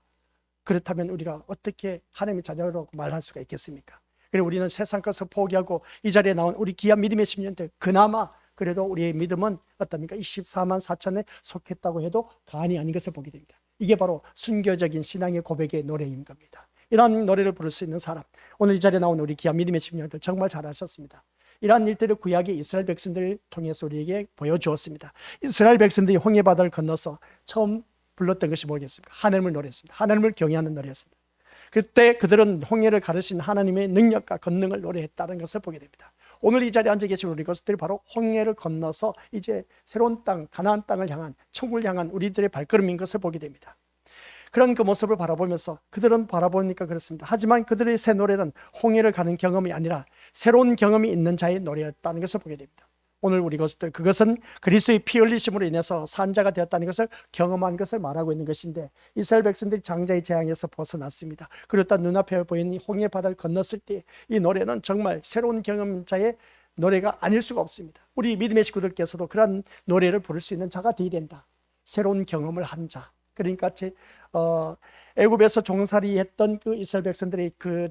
그렇다면 우리가 어떻게 하나님의 자녀라고 말할 수가 있겠습니까? 그리고 우리는 세상 것을 포기하고 이 자리에 나온 우리 귀한 믿음의 심령들, 그나마 그래도 우리의 믿음은 어떻습니까? 24만 4천에 속했다고 해도 간이 아닌 것을 보게 됩니다. 이게 바로 순교적인 신앙의 고백의 노래인 겁니다. 이러한 노래를 부를 수 있는 사람, 오늘 이 자리에 나온 우리 귀한 믿음의 심령들 정말 잘하셨습니다. 이러한 일들을 구약의 이스라엘 백성들을 통해서 우리에게 보여주었습니다. 이스라엘 백성들이 홍해바다를 건너서 처음 불렀던 것이 뭐겠습니까? 하나님을 노래했습니다. 하나님을 경외하는 노래였습니다. 그때 그들은 홍해를 가르신 하나님의 능력과 권능을 노래했다는 것을 보게 됩니다. 오늘 이 자리에 앉아 계신 우리 것들이 바로 홍해를 건너서 이제 새로운 땅, 가나안 땅을 향한, 천국을 향한 우리들의 발걸음인 것을 보게 됩니다. 그런 그 모습을 바라보면서 그들은 바라보니까 그렇습니다. 하지만 그들의 새 노래는 홍해를 가는 경험이 아니라 새로운 경험이 있는 자의 노래였다는 것을 보게 됩니다. 오늘 우리 것들, 그것은 그리스도의 피 흘리심으로 인해서 산자가 되었다는 것을 경험한 것을 말하고 있는 것인데, 이스라엘 백성들이 장자의 재앙에서 벗어났습니다. 그렇다 눈앞에 보이는 홍해 바다를 건넜을 때 이 노래는 정말 새로운 경험자의 노래가 아닐 수가 없습니다. 우리 믿음의 식구들께서도 그런 노래를 부를 수 있는 자가 되어야 된다. 새로운 경험을 한 자. 그러니까 애굽에서 종살이 했던 그 이스라엘 백성들의 그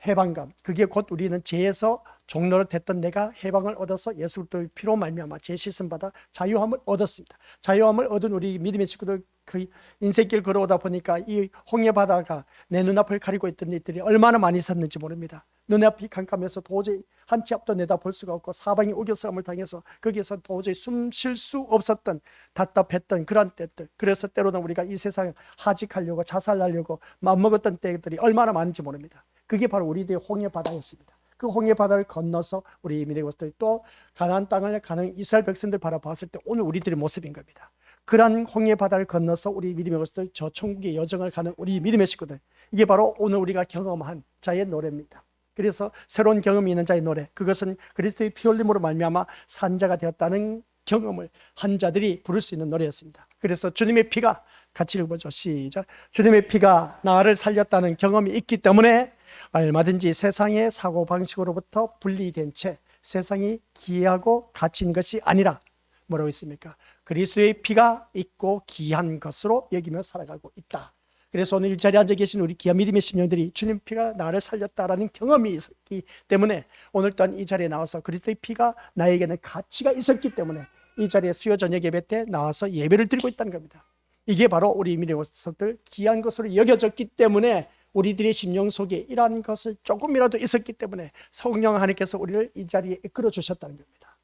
해방감, 그게 곧 우리는 죄에서 종로를 됐던 내가 해방을 얻어서 예수 그리스도의 피로 말미암아 죄 씻음 받아 자유함을 얻었습니다. 자유함을 얻은 우리 믿음의 친구들, 그 인생길 걸어오다 보니까 이 홍해 바다가 내 눈앞을 가리고 있던 일들이 얼마나 많이 있었는지 모릅니다. 눈앞이 캄캄해서 도저히 한 치 앞도 내다볼 수가 없고 사방이 우겨싸움을 당해서 거기에서 도저히 숨 쉴 수 없었던, 답답했던 그런 때들, 그래서 때로는 우리가 이 세상 하직하려고 자살하려고 마음먹었던 때들이 얼마나 많은지 모릅니다. 그게 바로 우리들의 홍해 바다였습니다. 그 홍해 바다를 건너서 우리 믿음의 것들, 또 가나안 땅을 가는 이스라엘 백성들 바라봤을 때 오늘 우리들의 모습인 겁니다. 그러한 홍해 바다를 건너서 우리 믿음의 것들, 저 천국의 여정을 가는 우리 믿음의 식구들, 이게 바로 오늘 우리가 경험한 자의 노래입니다. 그래서 새로운 경험이 있는 자의 노래, 그것은 그리스도의 피 흘림으로 말미암아 산자가 되었다는 경험을 한 자들이 부를 수 있는 노래였습니다. 그래서 주님의 피가, 같이 읽어보죠. 시작. 주님의 피가 나를 살렸다는 경험이 있기 때문에 얼마든지 세상의 사고방식으로부터 분리된 채 세상이 귀하고 가치 있는 것이 아니라 뭐라고 있습니까? 그리스도의 피가 있고 귀한 것으로 여기며 살아가고 있다. 그래서 오늘 이 자리에 앉아 계신 우리 귀한 믿음의 심령들이 주님 피가 나를 살렸다라는 경험이 있었기 때문에 오늘 또한 이 자리에 나와서 그리스도의 피가 나에게는 가치가 있었기 때문에 이 자리에 수요 저녁 예배 때 나와서 예배를 드리고 있다는 겁니다. 이게 바로 우리 믿음의 것들 귀한 것으로 여겨졌기 때문에 우리들의 심령 속에 이러한 것을 조금이라도 있었기 때문에 성령 하나님께서 우리를 이 자리에 이끌어 주셨다는 겁니다.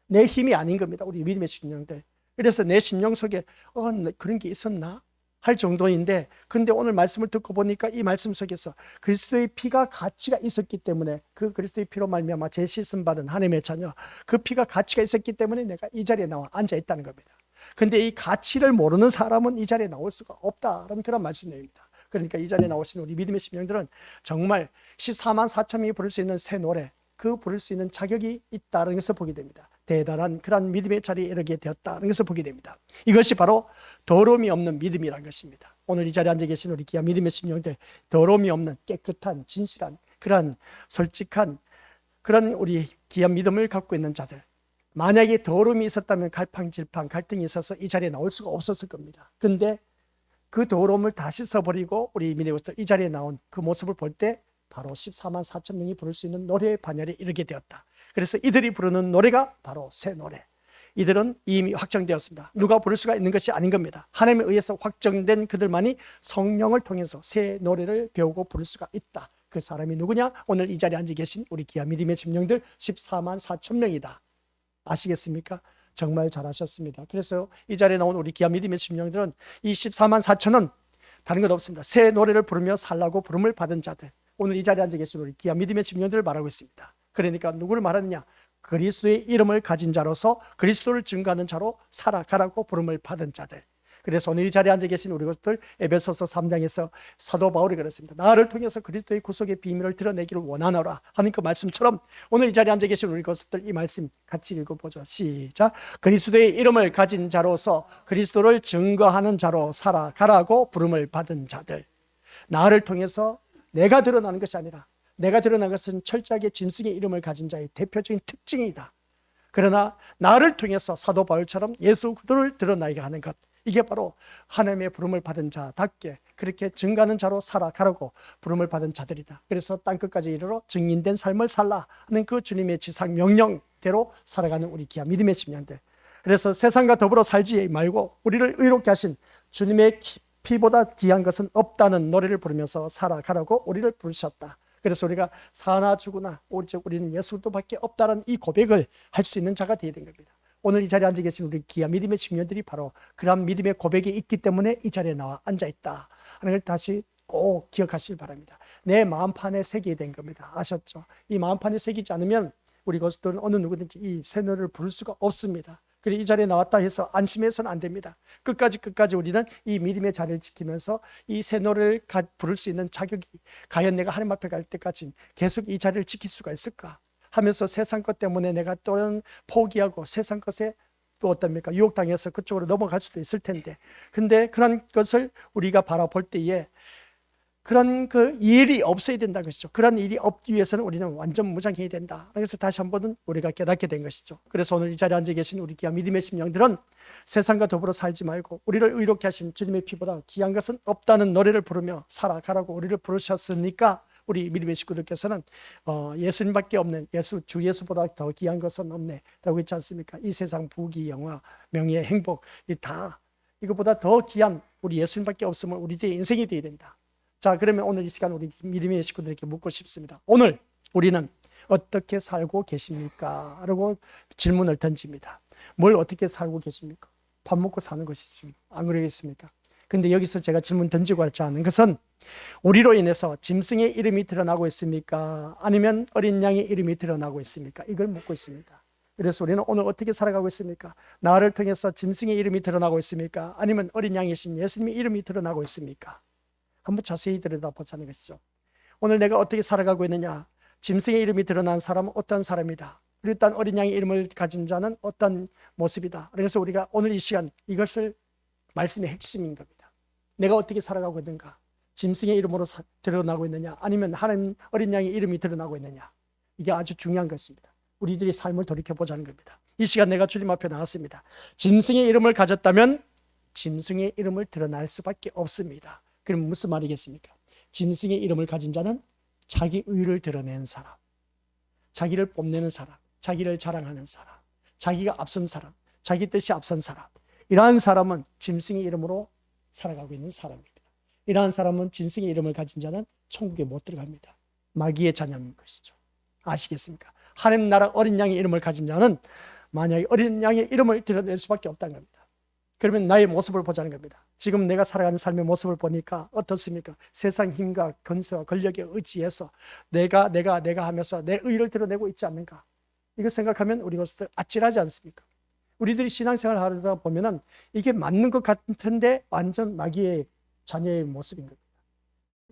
내 힘이 아닌 겁니다. 우리 믿음의 심령들. 그래서 내 심령 속에 그런 게 있었나? 할 정도인데, 근데 오늘 말씀을 듣고 보니까 이 말씀 속에서 그리스도의 피가 가치가 있었기 때문에 그 그리스도의 피로 말미암아 재시씀 받은 하나님의 자녀, 그 피가 가치가 있었기 때문에 내가 이 자리에 나와 앉아 있다는 겁니다. 근데 이 가치를 모르는 사람은 이 자리에 나올 수가 없다라는 그런 말씀입니다. 그러니까 이 자리에 나오신 우리 믿음의 심령들은 정말 14만 4천 명이 부를 수 있는 새 노래, 그 부를 수 있는 자격이 있다는 것을 보게 됩니다. 대단한 그런 믿음의 자리에 이르게 되었다는 것을 보게 됩니다. 이것이 바로 더러움이 없는 믿음이라는 것입니다. 오늘 이 자리에 앉아 계신 우리 귀한 믿음의 심령들, 더러움이 없는 깨끗한 진실한 그런 솔직한 그런 우리 귀한 믿음을 갖고 있는 자들, 만약에 더러움이 있었다면 갈팡질팡 갈등이 있어서 이 자리에 나올 수가 없었을 겁니다. 근데 그 더러움을 다 씻어버리고 우리 믿음의 것들 이 자리에 나온 그 모습을 볼 때 바로 14만 4천 명이 부를 수 있는 노래의 반열에 이르게 되었다. 그래서 이들이 부르는 노래가 바로 새 노래. 이들은 이미 확정되었습니다. 누가 부를 수가 있는 것이 아닌 겁니다. 하나님에 의해서 확정된 그들만이 성령을 통해서 새 노래를 배우고 부를 수가 있다. 그 사람이 누구냐? 오늘 이 자리에 앉아 계신 우리 귀한 믿음의 심령들 14만 4천 명이다. 아시겠습니까? 정말 잘하셨습니다. 그래서 이 자리에 나온 우리 귀한 믿음의 심령들은 이 14만 4천은 다른 것 없습니다. 새 노래를 부르며 살라고 부름을 받은 자들. 오늘 이 자리에 앉아 계신 우리 귀한 믿음의 심령들을 말하고 있습니다. 그러니까 누구를 말하느냐? 그리스도의 이름을 가진 자로서 그리스도를 증거하는 자로 살아가라고 부름을 받은 자들. 그래서 오늘 이 자리에 앉아 계신 우리 것들 에베소서 3장에서 사도 바울이 그랬습니다. 나를 통해서 그리스도의 구속의 비밀을 드러내기를 원하노라 하는 그 말씀처럼 오늘 이 자리에 앉아 계신 우리 것들 이 말씀 같이 읽어보죠. 시작. 그리스도의 이름을 가진 자로서 그리스도를 증거하는 자로 살아가라고 부름을 받은 자들. 나를 통해서 내가 드러나는 것이 아니라 내가 드러난 것은 철저하게 짐승의 이름을 가진 자의 대표적인 특징이다. 그러나 나를 통해서 사도 바울처럼 예수 그리스도를 드러나게 하는 것, 이게 바로 하나님의 부름을 받은 자답게 그렇게 증거하는 자로 살아가라고 부름을 받은 자들이다. 그래서 땅끝까지 이르러 증인된 삶을 살라 하는 그 주님의 지상 명령대로 살아가는 우리 귀한 믿음의 심령들. 그래서 세상과 더불어 살지 말고 우리를 의롭게 하신 주님의 피보다 귀한 것은 없다는 노래를 부르면서 살아가라고 우리를 부르셨다. 그래서 우리가 사나 죽으나 오직 우리는 예수도밖에 없다는 이 고백을 할 수 있는 자가 되어야 된 겁니다. 오늘 이 자리에 앉아 계신 우리 귀한 믿음의 심령들이 바로 그런 믿음의 고백이 있기 때문에 이 자리에 나와 앉아있다 하는 걸 다시 꼭 기억하시길 바랍니다. 내 마음판에 새기게 된 겁니다. 아셨죠? 이 마음판에 새기지 않으면 우리 것들은 어느 누구든지 이 새 노래를 부를 수가 없습니다. 그리고 이 자리에 나왔다 해서 안심해서는 안 됩니다. 끝까지 우리는 이 믿음의 자리를 지키면서 이 새 노래를 부를 수 있는 자격이 과연 내가 하나님 앞에 갈 때까지 계속 이 자리를 지킬 수가 있을까 하면서 세상 것 때문에 내가 또는 포기하고 세상 것에 또 어떻습니까? 유혹당해서 그쪽으로 넘어갈 수도 있을 텐데, 근데 그런 것을 우리가 바라볼 때에 그런 그 일이 없어야 된다는 것이죠. 그런 일이 없기 위해서는 우리는 완전 무장해야 된다. 그래서 다시 한번은 우리가 깨닫게 된 것이죠. 그래서 오늘 이 자리에 앉아 계신 우리 귀한 믿음의 심령들은 세상과 더불어 살지 말고 우리를 의롭게 하신 주님의 피보다 귀한 것은 없다는 노래를 부르며 살아가라고 우리를 부르셨으니까 우리 믿음의 식구들께서는 예수님밖에 없는 주 예수보다 더 귀한 것은 없네 라고 있지 않습니까? 이 세상 부귀 영화 명예 행복 이것보다 더 귀한 우리 예수님밖에 없으면 우리들의 인생이 되어야 된다. 자, 그러면 오늘 이 시간 우리 믿음의 식구들에게 묻고 싶습니다. 오늘 우리는 어떻게 살고 계십니까? 라고 질문을 던집니다. 뭘 어떻게 살고 계십니까? 밥 먹고 사는 것이지 안 그러겠습니까? 근데 여기서 제가 질문 던지고 하지 않은 것은 우리로 인해서 짐승의 이름이 드러나고 있습니까? 아니면 어린 양의 이름이 드러나고 있습니까? 이걸 묻고 있습니다. 그래서 우리는 오늘 어떻게 살아가고 있습니까? 나를 통해서 짐승의 이름이 드러나고 있습니까? 아니면 어린 양이신 예수님의 이름이 드러나고 있습니까? 한번 자세히 들여다보자는 것이죠. 오늘 내가 어떻게 살아가고 있느냐? 짐승의 이름이 드러난 사람은 어떤 사람이다. 그리고 일단 어린 양의 이름을 가진 자는 어떤 모습이다. 그래서 우리가 오늘 이 시간 이것을 말씀의 핵심인 겁니다. 내가 어떻게 살아가고 있는가? 짐승의 이름으로 드러나고 있느냐, 아니면 하나님 어린 양의 이름이 드러나고 있느냐, 이게 아주 중요한 것입니다. 우리들이 삶을 돌이켜보자는 겁니다. 이 시간 내가 주님 앞에 나왔습니다. 짐승의 이름을 가졌다면 짐승의 이름을 드러날 수밖에 없습니다. 그럼 무슨 말이겠습니까? 짐승의 이름을 가진 자는 자기 의를 드러내는 사람, 자기를 뽐내는 사람, 자기를 자랑하는 사람, 자기가 앞선 사람, 자기 뜻이 앞선 사람, 이러한 사람은 짐승의 이름으로 살아가고 있는 사람입니다. 이러한 사람은 짐승의 이름을 가진 자는 천국에 못 들어갑니다. 마귀의 자녀인 것이죠. 아시겠습니까? 하나님 나라 어린 양의 이름을 가진 자는 만약에 어린 양의 이름을 드러낼 수밖에 없다는 겁니다. 그러면 나의 모습을 보자는 겁니다. 지금 내가 살아가는 삶의 모습을 보니까 어떻습니까? 세상 힘과 권세와 권력에 의지해서 내가 하면서 내 의를 드러내고 있지 않는가? 이거 생각하면 우리 모습들 아찔하지 않습니까? 우리들이 신앙생활 하다 보면은 이게 맞는 것 같은데 완전 마귀의 자녀의 모습인 겁니다.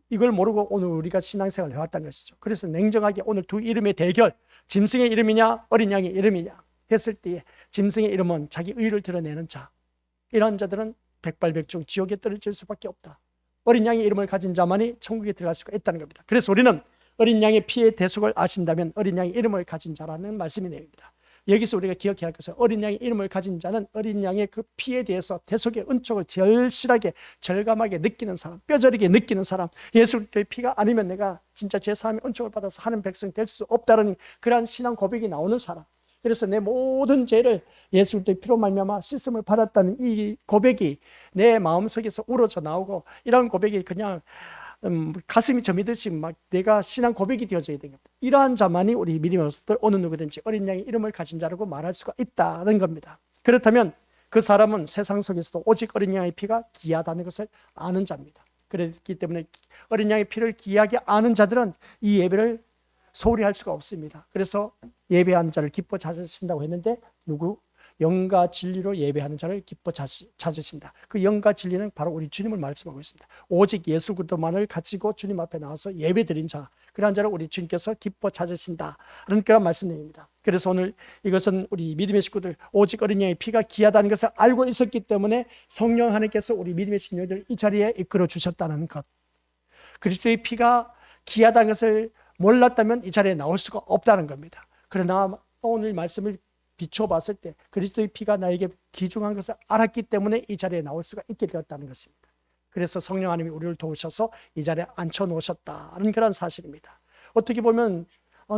이걸 모르고 오늘 우리가 신앙생활을 해왔다는 것이죠. 그래서 냉정하게 오늘 두 이름의 대결, 짐승의 이름이냐 어린 양의 이름이냐 했을 때에 짐승의 이름은 자기 의를 드러내는 자, 이런 자들은 백발백중 지옥에 떨어질 수밖에 없다. 어린 양의 이름을 가진 자만이 천국에 들어갈 수가 있다는 겁니다. 그래서 우리는 어린 양의 피의 대속을 아신다면 어린 양의 이름을 가진 자라는 말씀이 내립니다. 여기서 우리가 기억해야 할 것은 어린 양의 이름을 가진 자는 어린 양의 그 피에 대해서 대속의 은총을 절실하게 절감하게 느끼는 사람, 뼈저리게 느끼는 사람, 예수 그리스도의 피가 아니면 내가 진짜 제사함의 은총을 받아서 하는 백성 될 수 없다는 그러한 신앙 고백이 나오는 사람, 그래서 내 모든 죄를 예수 그리스도의 피로 말미암아 씻음을 받았다는 이 고백이 내 마음속에서 우러져 나오고, 이런 고백이 그냥 가슴이 저미듯이 막 내가 신앙 고백이 되어져야 됩니다. 이러한 자만이 우리 믿음의 모습들 어느 누구든지 어린 양의 이름을 가진 자라고 말할 수가 있다는 겁니다. 그렇다면 그 사람은 세상 속에서도 오직 어린 양의 피가 귀하다는 것을 아는 자입니다. 그렇기 때문에 어린 양의 피를 귀하게 아는 자들은 이 예배를 소홀히 할 수가 없습니다. 그래서 예배하는 자를 기뻐 찾으신다고 했는데 누구? 영과 진리로 예배하는 자를 기뻐 찾으신다. 그 영과 진리는 바로 우리 주님을 말씀하고 있습니다. 오직 예수 그리스도만을 가지고 주님 앞에 나와서 예배드린 자, 그러한 자를 우리 주님께서 기뻐 찾으신다는 그런 말씀입니다. 그래서 오늘 이것은 우리 믿음의 식구들 오직 어린 양의 피가 귀하다는 것을 알고 있었기 때문에 성령 하나님께서 우리 믿음의 식구들 이 자리에 이끌어 주셨다는 것, 그리스도의 피가 귀하다는 것을 몰랐다면 이 자리에 나올 수가 없다는 겁니다. 그러나 오늘 말씀을 비춰봤을 때 그리스도의 피가 나에게 귀중한 것을 알았기 때문에 이 자리에 나올 수가 있게 되었다는 것입니다. 그래서 성령 하나님이 우리를 도우셔서 이 자리에 앉혀놓으셨다는 그런 사실입니다. 어떻게 보면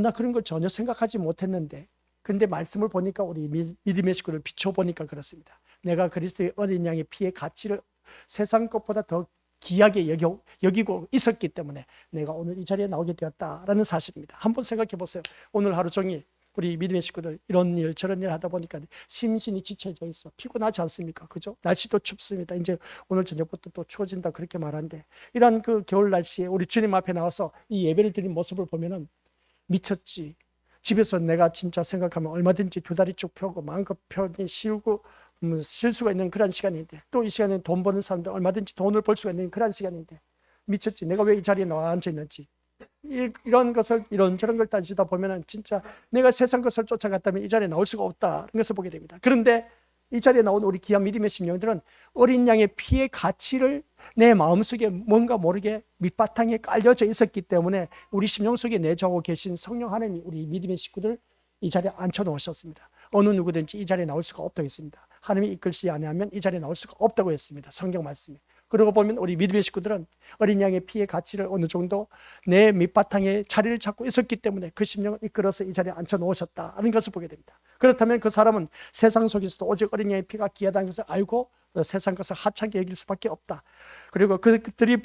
나 그런 걸 전혀 생각하지 못했는데, 그런데 말씀을 보니까 우리 믿음의 식구를 비춰보니까 그렇습니다. 내가 그리스도의 어린 양의 피의 가치를 세상 것보다 더 귀하게 여기고 있었기 때문에 내가 오늘 이 자리에 나오게 되었다라는 사실입니다. 한번 생각해 보세요. 오늘 하루 종일 우리 믿음의 식구들 이런 일 저런 일 하다 보니까 심신이 지쳐져 있어. 피곤하지 않습니까? 그죠? 날씨도 춥습니다. 이제 오늘 저녁부터 또 추워진다 그렇게 말하는데, 이런 그 겨울 날씨에 우리 주님 앞에 나와서 이 예배를 드린 모습을 보면은 미쳤지. 집에서 내가 진짜 생각하면 얼마든지 두 다리 쭉 펴고 마음껏 편히 쉬고 쉴 수가 있는 그런 시간인데, 또 이 시간에 돈 버는 사람들 얼마든지 돈을 벌 수가 있는 그런 시간인데 미쳤지. 내가 왜 이 자리에 나와 앉아 있는지. 이런 것을 이런저런 걸 따지다 보면은 진짜 내가 세상 것을 쫓아갔다면 이 자리에 나올 수가 없다는 것을 보게 됩니다. 그런데 이 자리에 나온 우리 귀한 믿음의 심령들은 어린 양의 피의 가치를 내 마음속에 뭔가 모르게 밑바탕에 깔려져 있었기 때문에 우리 심령 속에 내주하고 계신 성령 하나님이 우리 믿음의 식구들 이 자리에 앉혀놓으셨습니다. 어느 누구든지 이 자리에 나올 수가 없다고 했습니다. 하나님이 이끌지 아니하면 이 자리에 나올 수가 없다고 했습니다. 성경 말씀이. 그러고 보면 우리 믿음의 식구들은 어린 양의 피의 가치를 어느 정도 내 밑바탕에 자리를 잡고 있었기 때문에 그 심령을 이끌어서 이 자리에 앉혀놓으셨다는 것을 보게 됩니다. 그렇다면 그 사람은 세상 속에서도 오직 어린 양의 피가 귀하다는 것을 알고 세상 것을 하찮게 여길 수밖에 없다. 그리고 그들이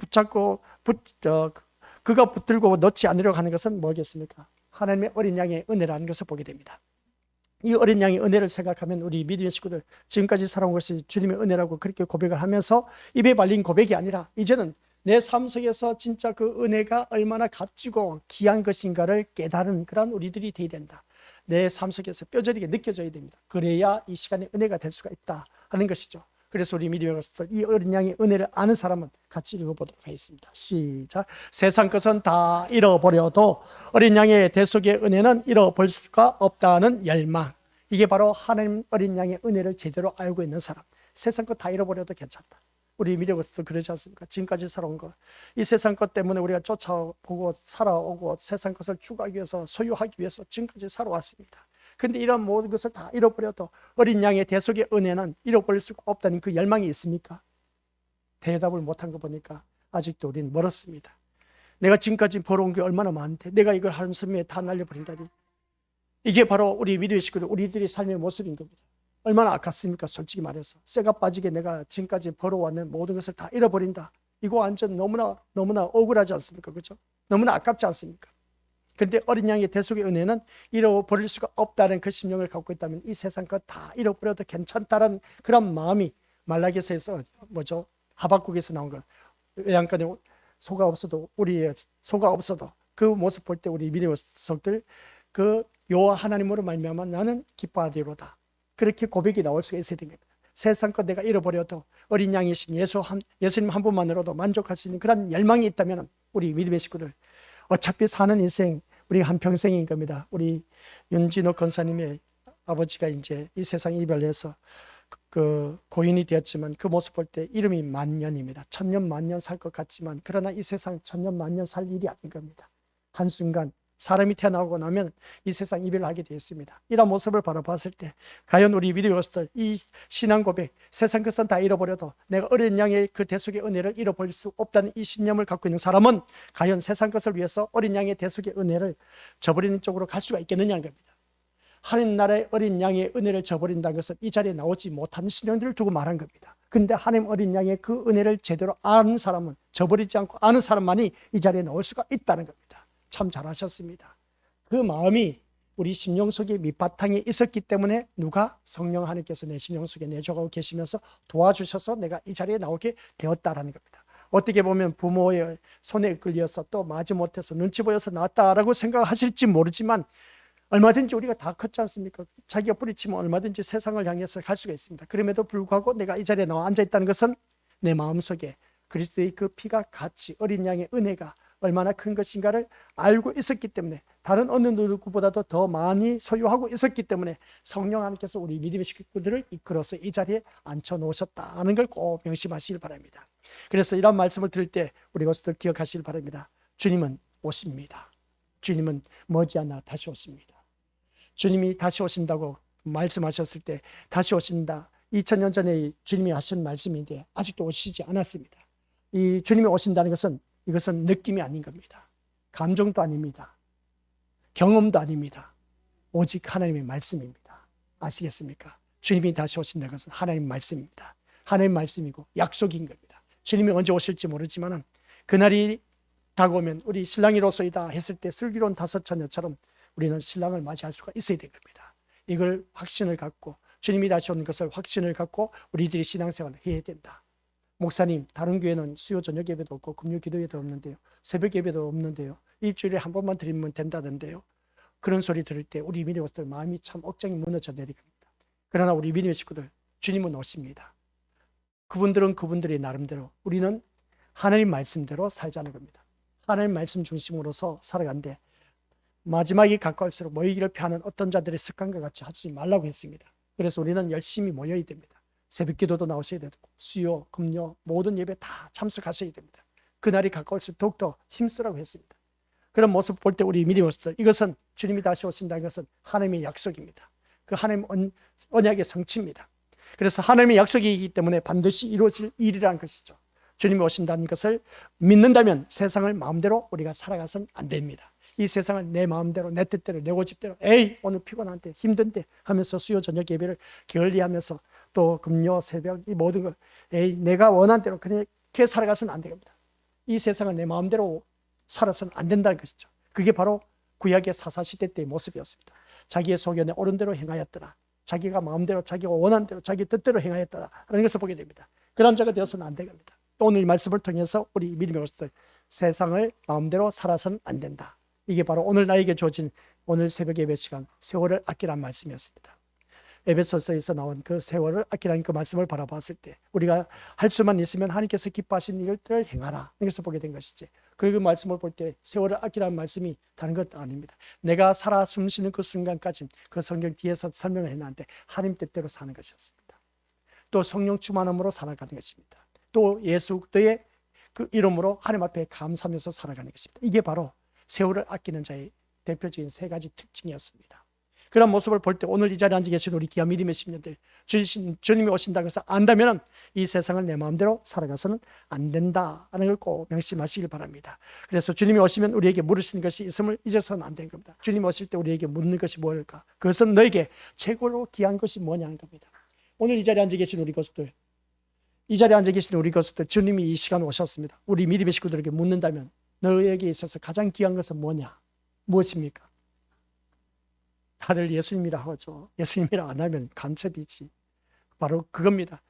그가 붙들고 놓지 않으려고 하는 것은 뭐겠습니까? 하나님의 어린 양의 은혜라는 것을 보게 됩니다. 이 어린 양의 은혜를 생각하면 우리 믿음의 식구들 지금까지 살아온 것이 주님의 은혜라고 그렇게 고백을 하면서 입에 발린 고백이 아니라 이제는 내 삶 속에서 진짜 그 은혜가 얼마나 값지고 귀한 것인가를 깨달은 그런 우리들이 되어야 된다. 내 삶 속에서 뼈저리게 느껴져야 됩니다. 그래야 이 시간에 은혜가 될 수가 있다 하는 것이죠. 그래서 우리 믿음의 식구들 이 어린 양의 은혜를 아는 사람은 같이 읽어보도록 하겠습니다. 시작. 세상 것은 다 잃어버려도 어린 양의 대속의 은혜는 잃어볼 수가 없다는 열망. 이게 바로 하나님 어린 양의 은혜를 제대로 알고 있는 사람. 세상 것 다 잃어버려도 괜찮다. 우리 미래에서도 그러지 않습니까? 지금까지 살아온 것, 이 세상 것 때문에 우리가 쫓아보고 살아오고 세상 것을 추구하기 위해서, 소유하기 위해서 지금까지 살아왔습니다. 근데 이런 모든 것을 다 잃어버려도 어린 양의 대속의 은혜는 잃어버릴 수가 없다는 그 열망이 있습니까? 대답을 못한 거 보니까 아직도 우리는 멀었습니다. 내가 지금까지 벌어온 게 얼마나 많은데 내가 이걸 한숨에 다 날려버린다니. 이게 바로 우리 믿음의 식구들, 우리들의 삶의 모습인 겁니다. 얼마나 아깝습니까? 솔직히 말해서 쇠가 빠지게 내가 지금까지 벌어왔는 모든 것을 다 잃어버린다. 이거 완전 너무나 억울하지 않습니까? 그렇죠? 너무나 아깝지 않습니까? 근데 어린 양의 대속의 은혜는 잃어버릴 수가 없다는 그 심령을 갖고 있다면 이 세상 것 다 잃어버려도 괜찮다라는 그런 마음이, 말라기서에서 뭐죠? 하박국에서 나온 것, 외양간에 소가 없어도, 우리의 소가 없어도 그 모습 볼 때 우리 믿음의 속들, 그 여호와 하나님으로 말미암아 나는 기뻐하리로다, 그렇게 고백이 나올 수가 있어야 됩니다. 세상 것 내가 잃어버려도 어린 양이신 예수님 한 분만으로도 만족할 수 있는 그런 열망이 있다면 우리 믿음의 식구들, 어차피 사는 인생 우리 한평생인 겁니다. 우리 윤진호 권사님의 아버지가 이제 이 세상 이별해서 그 고인이 되었지만 그 모습 볼 때 이름이 만년입니다. 천년 만년 살 것 같지만 그러나 이 세상 천년 만년 살 일이 아닌 겁니다. 한순간 사람이 태어나고 나면 이 세상 이별을 하게 되어 있습니다. 이런 모습을 바라봤을 때 과연 우리 믿음의 것들, 이 신앙 고백, 세상 것은 다 잃어버려도 내가 어린 양의 그 대속의 은혜를 잃어버릴 수 없다는 이 신념을 갖고 있는 사람은 과연 세상 것을 위해서 어린 양의 대속의 은혜를 저버리는 쪽으로 갈 수가 있겠느냐는 겁니다. 하나님 나라의 어린 양의 은혜를 저버린다는 것은 이 자리에 나오지 못하는 심령들을 두고 말한 겁니다. 근데 하나님 어린 양의 그 은혜를 제대로 아는 사람은, 저버리지 않고 아는 사람만이 이 자리에 나올 수가 있다는 겁니다. 참 잘하셨습니다. 그 마음이 우리 심령 속에 밑바탕에 있었기 때문에 누가? 성령 하나님께서 내 심령 속에 내주고 계시면서 도와주셔서 내가 이 자리에 나오게 되었다라는 겁니다. 어떻게 보면 부모의 손에 이끌려서 또 마지못해서 눈치 보여서 나왔다라고 생각하실지 모르지만 얼마든지 우리가 다 컸지 않습니까? 자기가 뿌리치면 얼마든지 세상을 향해서 갈 수가 있습니다. 그럼에도 불구하고 내가 이 자리에 나와 앉아있다는 것은 내 마음속에 그리스도의 그 피가 같이 어린 양의 은혜가 얼마나 큰 것인가를 알고 있었기 때문에, 다른 어느 누구보다도 더 많이 소유하고 있었기 때문에 성령 하나님께서 우리 믿음의 식구들을 이끌어서 이 자리에 앉혀놓으셨다는 걸 꼭 명심하시길 바랍니다. 그래서 이런 말씀을 들을 때 우리 것도 기억하시길 바랍니다. 주님은 오십니다. 주님은 머지않아 다시 오십니다. 주님이 다시 오신다고 말씀하셨을 때 다시 오신다, 2000년 전에 주님이 하신 말씀인데 아직도 오시지 않았습니다. 이 주님이 오신다는 것은, 이것은 느낌이 아닌 겁니다. 감정도 아닙니다. 경험도 아닙니다. 오직 하나님의 말씀입니다. 아시겠습니까? 주님이 다시 오신다는 것은 하나님의 말씀입니다. 하나님의 말씀이고 약속인 겁니다. 주님이 언제 오실지 모르지만 그날이 다가오면 우리 신랑이로소이다 했을 때 슬기로운 다섯 처녀처럼 우리는 신랑을 맞이할 수가 있어야 될 겁니다. 이걸 확신을 갖고, 주님이 다시 오는 것을 확신을 갖고 우리들이 신앙생활을 해야 된다. 목사님, 다른 교회는 수요 저녁 예배도 없고 금요 기도회도 없는데요, 새벽 예배도 없는데요, 일주일에 한 번만 드리면 된다던데요. 그런 소리 들을 때 우리 믿음의 식구들 마음이 참 억장이 무너져 내려갑니다. 그러나 우리 믿음의 식구들, 주님은 오십니다. 그분들은 그분들의 나름대로, 우리는 하나님 말씀대로 살자는 겁니다. 하나님 말씀 중심으로서 살아간대 마지막이 가까울수록 모이기를 피하는 어떤 자들의 습관과 같이 하지 말라고 했습니다. 그래서 우리는 열심히 모여야 됩니다. 새벽 기도도 나오셔야 되고 수요, 금요 모든 예배 다 참석하셔야 됩니다. 그날이 가까울수록 더욱더 힘쓰라고 했습니다. 그런 모습 볼 때 우리 믿음의 식구들, 이것은 주님이 다시 오신다는 것은 하나님의 약속입니다. 그 하나님 언약의 성취입니다. 그래서 하나님의 약속이기 때문에 반드시 이루어질 일이라는 것이죠. 주님이 오신다는 것을 믿는다면 세상을 마음대로 우리가 살아가서는 안 됩니다. 이 세상을 내 마음대로, 내 뜻대로, 내 고집대로, 에이 오늘 피곤한데 힘든데 하면서 수요 저녁 예배를 게을리하면서 또 금요 새벽 이 모든 걸 에이 내가 원하는 대로 그렇게 살아가서는 안 됩니다. 이 세상을 내 마음대로 살아서는 안 된다는 것이죠. 그게 바로 구약의 사사시대 때의 모습이었습니다. 자기의 소견에 옳은 대로 행하였더라, 자기가 마음대로 자기가 원하는 대로 자기 뜻대로 행하였다라는 것을 보게 됩니다. 그런 자가 되어서는 안 됩니다. 오늘 이 말씀을 통해서 우리 믿음의 것들, 세상을 마음대로 살아서는 안 된다. 이게 바로 오늘 나에게 주어진 오늘 새벽 예배 시간, 세월을 아끼라는 말씀이었습니다. 에베소서에서 나온 그 세월을 아끼라는 그 말씀을 바라봤을 때 우리가 할 수만 있으면 하나님께서 기뻐하신 일들을 행하라, 이것을 보게 된 것이지. 그 말씀을 볼 때 세월을 아끼라는 말씀이 다른 것도 아닙니다. 내가 살아 숨쉬는 그 순간까지 그 성경 뒤에서 설명을 해놨는데 하나님 뜻대로 사는 것이었습니다. 또 성령 충만함으로 살아가는 것입니다. 또 예수 그리스도의 그 이름으로 하나님 앞에 감사하면서 살아가는 것입니다. 이게 바로 세월을 아끼는 자의 대표적인 세 가지 특징이었습니다. 그런 모습을 볼 때 오늘 이 자리에 앉아 계신 우리 귀한 믿음의 심령들, 주님이 오신다고 해서 안다면 이 세상을 내 마음대로 살아가서는 안 된다는 걸 꼭 명심하시길 바랍니다. 그래서 주님이 오시면 우리에게 물으시는 것이 있음을 잊어서는 안 되는 겁니다. 주님이 오실 때 우리에게 묻는 것이 뭘까? 그것은 너에게 최고로 귀한 것이 뭐냐는 겁니다. 오늘 이 자리에 앉아 계신 우리 것들, 이 자리에 앉아 계신 우리 것들, 주님이 이 시간 오셨습니다. 우리 믿음의 식구들에게 묻는다면 너에게 있어서 가장 귀한 것은 뭐냐? 무엇입니까? 다들 예수님이라 하죠. 예수님이라 안 하면 간첩이지. 바로 그겁니다.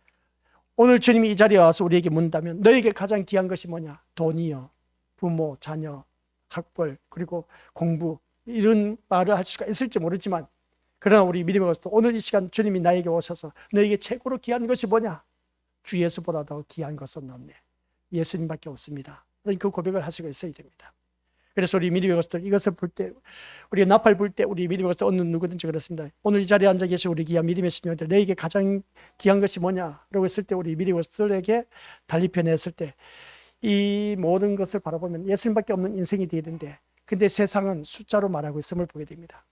오늘 주님이 이 자리에 와서 우리에게 묻는다면 너에게 가장 귀한 것이 뭐냐? 돈이요, 부모, 자녀, 학벌, 그리고 공부, 이런 말을 할 수가 있을지 모르지만, 그러나 우리 믿음의 것도 오늘 이 시간 주님이 나에게 오셔서 너에게 최고로 귀한 것이 뭐냐? 주 예수보다 더 귀한 것은 없네. 예수님밖에 없습니다. 그 고백을 할 수가 있어야 됩니다. 그래서 우리 믿음의 것들, 이것을 볼 때, 우리가 나팔 불 때 우리 믿음의 것들 어느 누구든지 그렇습니다. 오늘 이 자리에 앉아 계신 우리 귀한 믿음의 심령들, 너에게 가장 귀한 것이 뭐냐라고 했을 때 우리 믿음의 것들에게 달리 표현했을 때 이 모든 것을 바라보면 예수님밖에 없는 인생이 되어야 되는데, 근데 세상은 숫자로 말하고 있음을 보게 됩니다.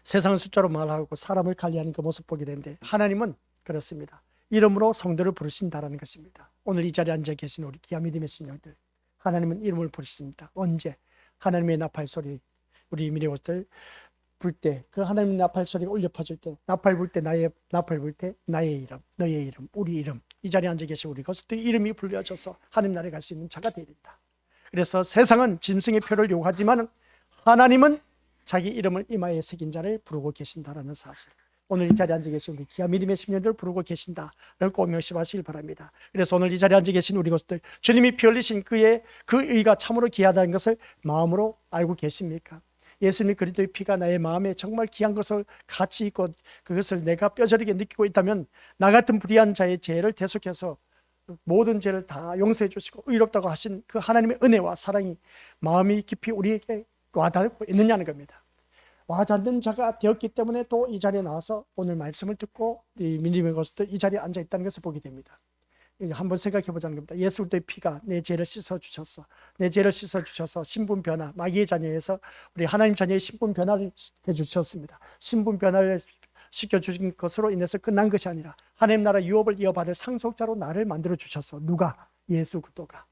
세상은 숫자로 말하고 사람을 관리하는 그 모습 보게 되는데, 하나님은 그렇습니다. 이름으로 성도를 부르신다라는 것입니다. 오늘 이 자리에 앉아 계신 우리 귀한 믿음의 심령들, 하나님은 이름을 부르십니다. 언제? 하나님의 나팔 소리, 우리 믿음의 것들 불 때, 그 하나님의 나팔 소리가 울려 퍼질 때, 나팔 불 때 나팔 불 때 나의 이름, 너의 이름, 우리 이름, 이 자리에 앉아 계신 우리 것들이 이름이 불려져서 하나님 나라에 갈 수 있는 자가 되어야 된다. 그래서 세상은 짐승의 표를 요구하지만 하나님은 자기 이름을 이마에 새긴 자를 부르고 계신다라는 사실, 오늘 이 자리에 앉아 계신 우리 귀한 믿음의 심령들 부르고 계신다를 꼭 명심하시길 바랍니다. 그래서 오늘 이 자리에 앉아 계신 우리 것들, 주님이 피 흘리신 그 의가 참으로 귀하다는 것을 마음으로 알고 계십니까? 예수님 그리스도의 피가 나의 마음에 정말 귀한 것을 가치 있고 그것을 내가 뼈저리게 느끼고 있다면, 나 같은 불의한 자의 죄를 대속해서 모든 죄를 다 용서해 주시고 의롭다고 하신 그 하나님의 은혜와 사랑이 마음이 깊이 우리에게 와닿고 있느냐는 겁니다. 와닿는 자가 되었기 때문에 또 이 자리에 나와서 오늘 말씀을 듣고 이 믿음의 것들 이 자리에 앉아 있다는 것을 보게 됩니다. 한번 생각해 보자는 겁니다. 예수 그리스도의 피가 내 죄를 씻어 주셔서, 내 죄를 씻어 주셔서 신분 변화, 마귀의 자녀에서 우리 하나님 자녀의 신분 변화를 해 주셨습니다. 신분 변화를 시켜 주신 것으로 인해서 끝난 것이 아니라 하나님 나라 유업을 이어받을 상속자로 나를 만들어 주셔서, 누가? 예수 그리스도가.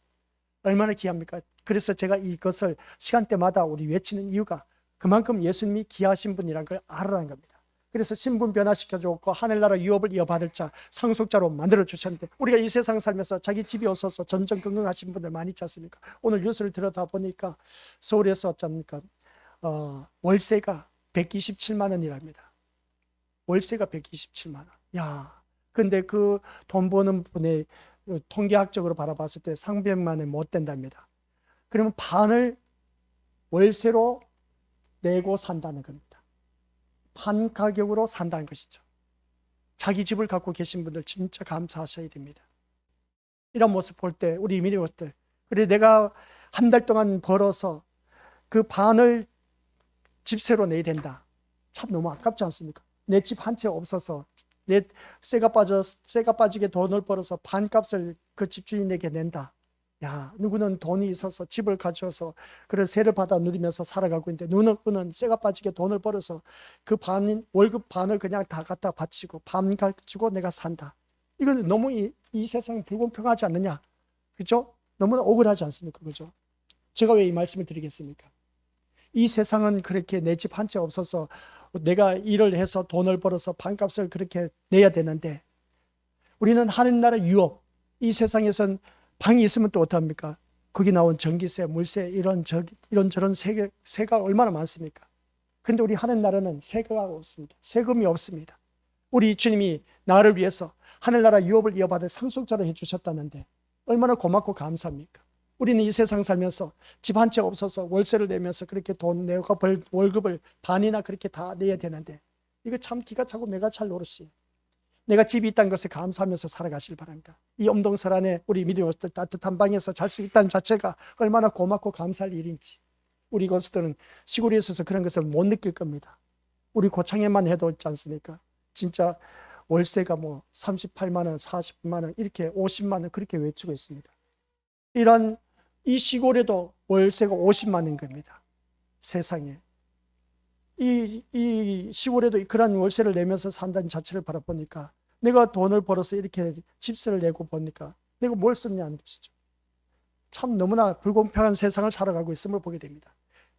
얼마나 귀합니까? 그래서 제가 이것을 시간대마다 우리 외치는 이유가 그만큼 예수님이 귀하신 분이라는 걸 알아라는 겁니다. 그래서 신분 변화시켜줬고 하늘나라 유업을 이어받을 자, 상속자로 만들어주셨는데, 우리가 이 세상 살면서 자기 집이 없어서 전전긍긍하신 분들 많이 있지 않습니까? 오늘 뉴스를 들여다 보니까 서울에서 어쩝니까? 월세가 127만 원이랍니다. 월세가 127만 원. 야, 근데 그 돈 버는 분의 통계학적으로 바라봤을 때 300만 원 못 된답니다. 그러면 반을 월세로 내고 산다는 겁니다. 반 가격으로 산다는 것이죠. 자기 집을 갖고 계신 분들 진짜 감사하셔야 됩니다. 이런 모습 볼 때 우리 믿음의 것들, 그래 내가 한 달 동안 벌어서 그 반을 집세로 내야 된다. 참 너무 아깝지 않습니까? 내 집 한 채 없어서 내 쇠가 빠지게 돈을 벌어서 반값을 그 집주인에게 낸다. 야, 누구는 돈이 있어서 집을 가져서 그런 세를 받아 누리면서 살아가고 있는데, 누구는 쇠가 빠지게 돈을 벌어서 그 월급 반을 그냥 다 갖다 바치고 반 가지고 내가 산다. 이건 너무 이 세상이 불공평하지 않느냐? 그죠? 너무나 억울하지 않습니까? 그죠? 제가 왜 이 말씀을 드리겠습니까? 이 세상은 그렇게 내 집 한 채 없어서 내가 일을 해서 돈을 벌어서 반값을 그렇게 내야 되는데, 우리는 하나님 나라 유업, 이 세상에선 방이 있으면 또 어떡합니까? 거기 나온 전기세, 물세, 이런저런 세가 얼마나 많습니까? 근데 우리 하늘 나라는 세가 없습니다. 세금이 없습니다. 우리 주님이 나를 위해서 하늘나라 유업을 이어받을 상속자로 해주셨다는데 얼마나 고맙고 감사합니까? 우리는 이 세상 살면서 집 한 채 없어서 월세를 내면서 그렇게 돈 내고 벌 월급을 반이나 그렇게 다 내야 되는데, 이거 참 기가 차고 매가 찰 노릇이에요. 내가 집이 있다는 것에 감사하면서 살아가실 바랍니다. 이 엄동설 안에 우리 믿음의 것들 따뜻한 방에서 잘 수 있다는 자체가 얼마나 고맙고 감사할 일인지, 우리 것들은 시골에 있어서 그런 것을 못 느낄 겁니다. 우리 고창에만 해도 있지 않습니까? 진짜 월세가 뭐 38만 원, 40만 원, 이렇게 50만 원 그렇게 외치고 있습니다. 이런 이 시골에도 월세가 50만 원인 겁니다. 세상에. 이 시골에도 그런 월세를 내면서 산다는 자체를 바라보니까 내가 돈을 벌어서 이렇게 집세를 내고 보니까 내가 뭘 썼냐는 것이죠. 참 너무나 불공평한 세상을 살아가고 있음을 보게 됩니다.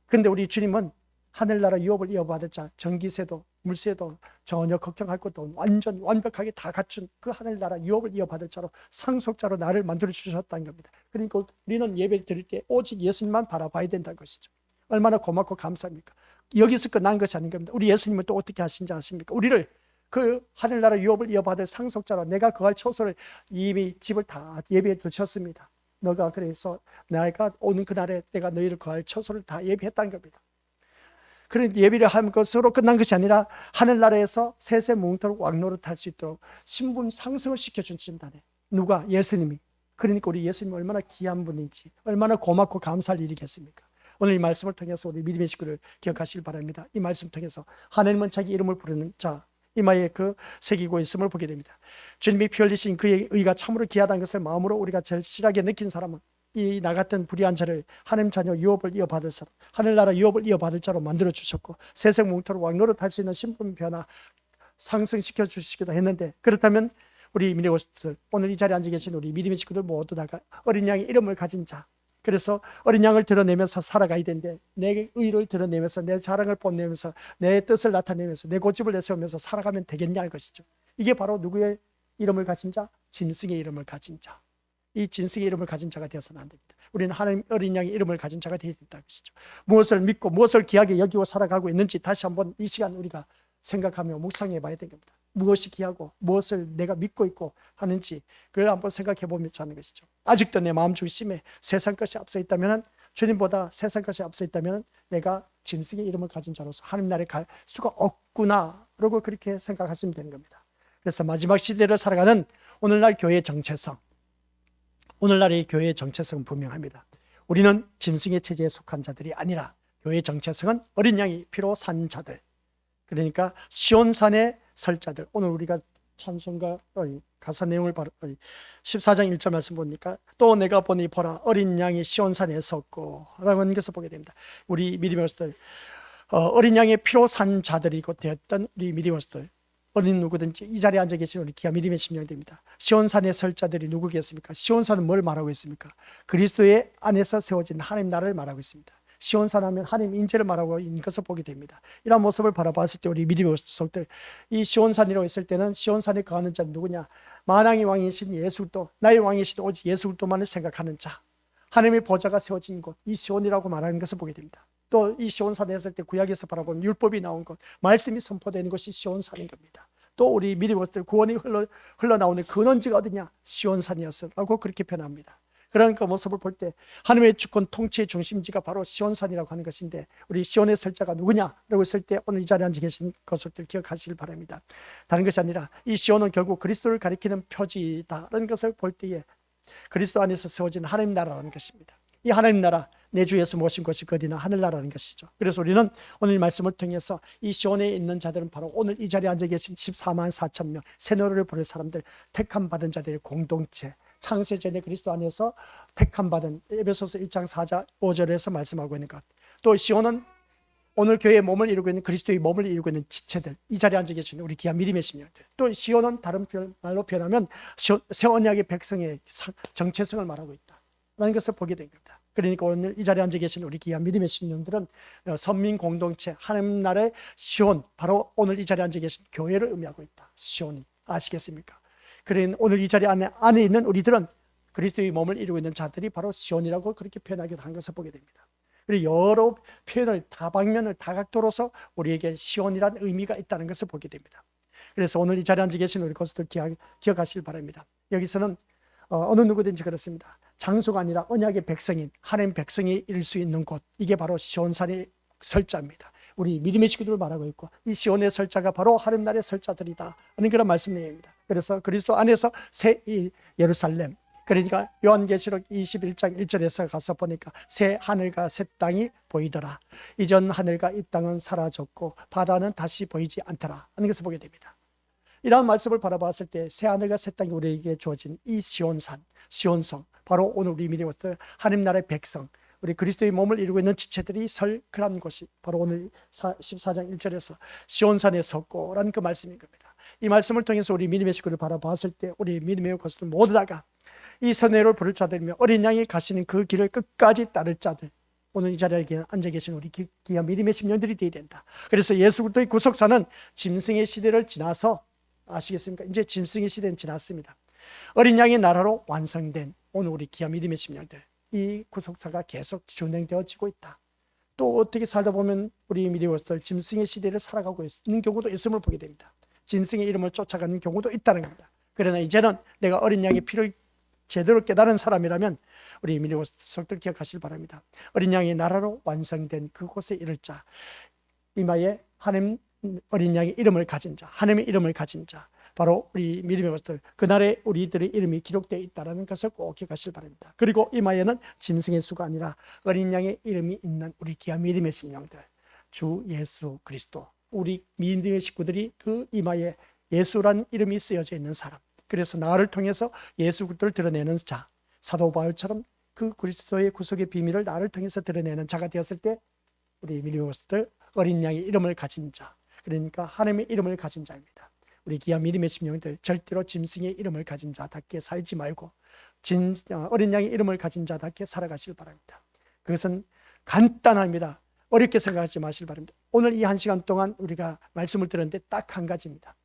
그런데 우리 주님은 하늘나라 유업을 이어받을 자, 전기세도 물세도 전혀 걱정할 것도 없는 완전 완벽하게 다 갖춘 그 하늘나라 유업을 이어받을 자로 상속자로 나를 만들어 주셨다는 겁니다. 그러니까 우리는 예배를 드릴 때 오직 예수님만 바라봐야 된다는 것이죠. 얼마나 고맙고 감사합니까? 여기서 끝난 것이 아닌 겁니다. 우리 예수님은 또 어떻게 하신지 아십니까? 우리를 그 하늘나라 유업을 이어받을 상속자로 내가 거할 처소를 이미 집을 다 예비해 두셨습니다. 너가 그래서 내가 오는 그날에 내가 너희를 거할 처소를 다 예비했다는 겁니다. 그런데 예비를 한 것으로 끝난 것이 아니라 하늘나라에서 세세무궁토록 왕노릇할 수 있도록 신분 상승을 시켜주신다네. 누가? 예수님이. 그러니까 우리 예수님이 얼마나 귀한 분인지 얼마나 고맙고 감사할 일이겠습니까? 오늘 이 말씀을 통해서 우리 믿음의 식구를 기억하시길 바랍니다. 이 말씀을 통해서 하나님은 자기 이름을 부르는 자 이마에 그 새기고 있음을 보게 됩니다. 주님이 피 흘리신 그의 의가 참으로 귀하다는 것을 마음으로 우리가 절실하게 느낀 사람은 이 나 같은 불의한 자를 하나님 자녀 유업을 이어받을 사람, 하늘나라 유업을 이어받을 자로 만들어 주셨고 세세무궁토록 왕노릇할 수 있는 신분 변화 상승시켜 주시기도 했는데, 그렇다면 우리 믿음의 식구들, 오늘 이 자리에 앉아 계신 우리 믿음의 식구들 모두 다가 어린 양의 이름을 가진 자, 그래서 어린 양을 드러내면서 살아가야 되는데 내 의를 드러내면서 내 자랑을 뽐내면서 내 뜻을 나타내면서 내 고집을 내세우면서 살아가면 되겠냐는 것이죠. 이게 바로 누구의 이름을 가진 자? 짐승의 이름을 가진 자. 이 짐승의 이름을 가진 자가 되어서는 안 됩니다. 우리는 하나님 어린 양의 이름을 가진 자가 되어야 된다는 것이죠. 무엇을 믿고 무엇을 귀하게 여기고 살아가고 있는지 다시 한번 이 시간 우리가 생각하며 묵상해 봐야 되는 겁니다. 무엇이 귀하고 무엇을 내가 믿고 있고 하는지 그걸 한번 생각해 보면서 하는 것이죠. 아직도 내 마음 중심에 세상 것이 앞서 있다면, 주님보다 세상 것이 앞서 있다면 내가 짐승의 이름을 가진 자로서 하나님 나라에 갈 수가 없구나 라고 그렇게 생각하시면 되는 겁니다. 그래서 마지막 시대를 살아가는 오늘날 교회의 정체성, 오늘날의 교회의 정체성은 분명합니다. 우리는 짐승의 체제에 속한 자들이 아니라 교회의 정체성은 어린 양이 피로 산 자들, 그러니까 시온산에 설 자들. 오늘 우리가 찬송가 가사 내용을 14장 1절 말씀 보니까 또 내가 보니 보라 어린 양이 시온산에 섰고 라고 하는 것을 보게 됩니다. 우리 믿음의 것들, 어린 양의 피로 산 자들이 곧 되었던 우리 믿음의 것들, 어린 누구든지 이 자리에 앉아 계신 우리 기아 믿음의 심령입니다. 시온산에 설 자들이 누구겠습니까? 시온산은 뭘 말하고 있습니까? 그리스도의 안에서 세워진 하나님 나라를 말하고 있습니다. 시온산 하면 하나님 인재를 말하고 있는 것을 보게 됩니다. 이런 모습을 바라봤을 때 우리 믿음의 속들, 이 시온산이라고 했을 때는 시온산에 거하는 자는 누구냐? 만왕의 왕이신 예수 그리스도, 나의 왕이신 오직 예수 그리스도만을 생각하는 자, 하나님의 보좌가 세워진 곳, 이 시온이라고 말하는 것을 보게 됩니다. 또 이 시온산에 했을 때 구약에서 바라본 율법이 나온 곳, 말씀이 선포되는 것이 시온산인 겁니다. 또 우리 믿음의 속들, 구원이 흘러나오는 근원지가 어디냐? 시온산이었으라고 그렇게 표현합니다. 그런 그 모습을 볼 때 하나님의 주권 통치의 중심지가 바로 시온산이라고 하는 것인데, 우리 시온의 설자가 누구냐라고 했을 때 오늘 이 자리에 앉아 계신 것을 기억하시길 바랍니다. 다른 것이 아니라 이 시온은 결국 그리스도를 가리키는 표지다라는 것을 볼 때에 그리스도 안에서 세워진 하나님 나라라는 것입니다. 이 하나님 나라, 내 주 예수 모신 것이 어디나 하늘나라는 것이죠. 그래서 우리는 오늘 말씀을 통해서 이 시온에 있는 자들은 바로 오늘 이 자리에 앉아 계신 14만 4천 명 새 노래를 부를 사람들, 택함 받은 자들의 공동체, 창세전에 그리스도 안에서 택함 받은, 에베소서 1장 4절 5절에서 말씀하고 있는 것. 또 시온은 오늘 교회의 몸을 이루고 있는 그리스도의 몸을 이루고 있는 지체들, 이 자리에 앉아 계신 우리 귀한 믿음의 심령들. 또 시온은 다른 말로 표현하면 새 언약의 백성의 정체성을 말하고 있다라는 것을 보게 된 겁니다. 그러니까 오늘 이 자리에 앉아 계신 우리 귀한 믿음의 심령들은 선민 공동체, 하나님 나라의 시온, 바로 오늘 이 자리에 앉아 계신 교회를 의미하고 있다. 시온이 아시겠습니까? 그러니 오늘 이 자리 안에 있는 우리들은 그리스도의 몸을 이루고 있는 자들이 바로 시온이라고 그렇게 표현하기도 한 것을 보게 됩니다. 그리고 여러 표현을 다방면을 다각도로서 우리에게 시온이라는 의미가 있다는 것을 보게 됩니다. 그래서 오늘 이 자리에 앉아 계신 우리 것들 기억하시길 바랍니다. 여기서는 어느 누구든지 그렇습니다. 장소가 아니라 언약의 백성인 하나님 백성이 이룰 수 있는 곳, 이게 바로 시온산의 설자입니다. 우리 믿음의 식구들을 말하고 있고, 이 시온의 설자가 바로 하나님 나라의 설자들이다 하는 그런 말씀 내용입니다. 그래서 그리스도 안에서 새 예루살렘, 그러니까 요한계시록 21장 1절에서 가서 보니까 새 하늘과 새 땅이 보이더라. 이전 하늘과 이 땅은 사라졌고 바다는 다시 보이지 않더라 하는 것을 보게 됩니다. 이러한 말씀을 바라봤을 때 새하늘과 새 땅이 우리에게 주어진 이 시온산, 시온성, 바로 오늘 우리 믿음의 하나님 나라의 백성, 우리 그리스도의 몸을 이루고 있는 지체들이 설 그런 곳이 바로 오늘 14장 1절에서 시온산에 섰고라는 그 말씀인 겁니다. 이 말씀을 통해서 우리 믿음의 식구를 바라봤을 때 우리 믿음의 것들 모두 다가 이 선회를 부를 자들이며 어린 양이 가시는 그 길을 끝까지 따를 자들, 오늘 이 자리에 앉아 계신 우리 귀한 믿음의 심령들이 되어야 된다. 그래서 예수 그리스도의 구속사는 짐승의 시대를 지나서, 아시겠습니까? 이제 짐승의 시대는 지났습니다. 어린 양의 나라로 완성된 오늘 우리 귀한 믿음의 심령들, 이 구속사가 계속 진행되어지고 있다. 또 어떻게 살다 보면 우리 믿음의 짐승의 시대를 살아가고 있는 경우도 있음을 보게 됩니다. 짐승의 이름을 쫓아가는 경우도 있다는 겁니다. 그러나 이제는 내가 어린 양의 피를 제대로 깨달은 사람이라면 우리 믿음의 속들 기억하시길 바랍니다. 어린 양의 나라로 완성된 그곳에 이를 자, 이마에 하나님 어린 양의 이름을 가진 자, 하나님의 이름을 가진 자, 바로 우리 믿음의 것들, 그날에 우리들의 이름이 기록되어 있다는 것을 꼭 기억하시길 바랍니다. 그리고 이마에는 짐승의 수가 아니라 어린 양의 이름이 있는 우리 귀한 믿음의 심령들, 주 예수 그리스도, 우리 믿음의 식구들이 그 이마에 예수라는 이름이 쓰여져 있는 사람, 그래서 나를 통해서 예수 그리스도를 드러내는 자, 사도 바울처럼 그 그리스도의 구속의 비밀을 나를 통해서 드러내는 자가 되었을 때 우리 믿음의 것들, 어린 양의 이름을 가진 자, 그러니까 하나님의 이름을 가진 자입니다. 우리 귀한 믿음의 심령들, 절대로 짐승의 이름을 가진 자답게 살지 말고 어린 양의 이름을 가진 자답게 살아가시길 바랍니다. 그것은 간단합니다. 어렵게 생각하지 마시길 바랍니다. 오늘 이 한 시간 동안 우리가 말씀을 들었는데 딱 한 가지입니다.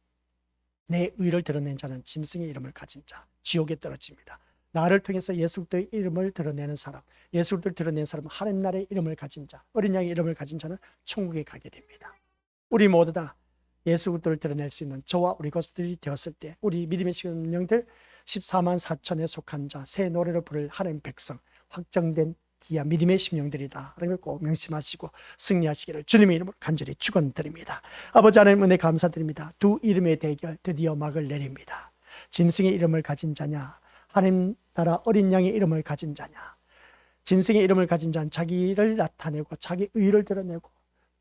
내 의를 드러낸 자는 짐승의 이름을 가진 자, 지옥에 떨어집니다. 나를 통해서 예수 그리스도의 이름을 드러내는 사람, 예수 그리스도를 드러낸 사람은 하나님 나라의 이름을 가진 자, 어린 양의 이름을 가진 자는 천국에 가게 됩니다. 우리 모두 다 예수 그리스도를 드러낼 수 있는 저와 우리 것들이 되었을 때 우리 믿음의 심령들 14만 4천에 속한 자, 새 노래를 부를 하나님 백성, 확정된 귀한 믿음의 심령들이다 라는 걸 꼭 명심하시고 승리하시기를 주님의 이름으로 간절히 축원드립니다. 아버지 하나님 은혜 감사드립니다. 두 이름의 대결 드디어 막을 내립니다. 짐승의 이름을 가진 자냐, 하나님 나라 어린 양의 이름을 가진 자냐. 짐승의 이름을 가진 자는 자기를 나타내고 자기 의를 드러내고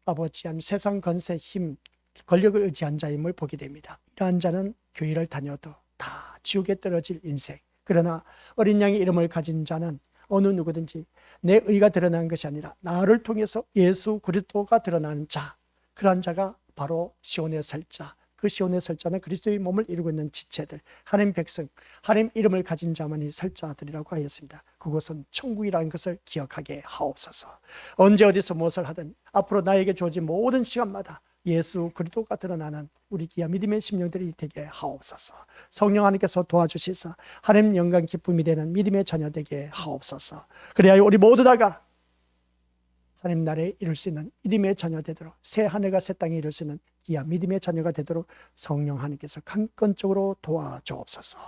아버지 하나님 세상 권세 힘 권력을 의지한 자임을 보게 됩니다. 이러한 자는 교회를 다녀도 다 지옥에 떨어질 인생. 그러나 어린 양의 이름을 가진 자는 어느 누구든지 내 의가 드러나는 것이 아니라 나를 통해서 예수 그리스도가 드러나는 자, 그러한 자가 바로 시온의 설자, 그 시온의 설자는 그리스도의 몸을 이루고 있는 지체들, 하나님 백성, 하나님 이름을 가진 자만이 설자들이라고 하였습니다. 그것은 천국이라는 것을 기억하게 하옵소서. 언제 어디서 무엇을 하든 앞으로 나에게 주어진 모든 시간마다 예수 그리스도가 드러나는 우리 귀한 믿음의 심령들이 되게 하옵소서. 성령 하나님께서 도와주시사 하나님 영광 기쁨이 되는 믿음의 자녀 되게 하옵소서. 그래야 우리 모두 다가 하나님 나라에 이룰 수 있는 믿음의 자녀 되도록, 새 하늘과 새 땅에 이룰 수 있는 귀한 믿음의 자녀가 되도록 성령 하나님께서 강건적으로 도와주옵소서.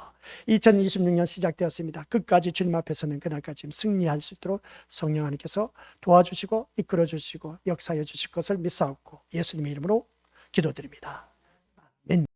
2026년 시작되었습니다. 끝까지 주님 앞에 서는 그날까지 승리할 수 있도록 성령 하나님께서 도와주시고 이끌어 주시고 역사해 주실 것을 믿사옵고 예수님의 이름으로 기도드립니다. 아멘.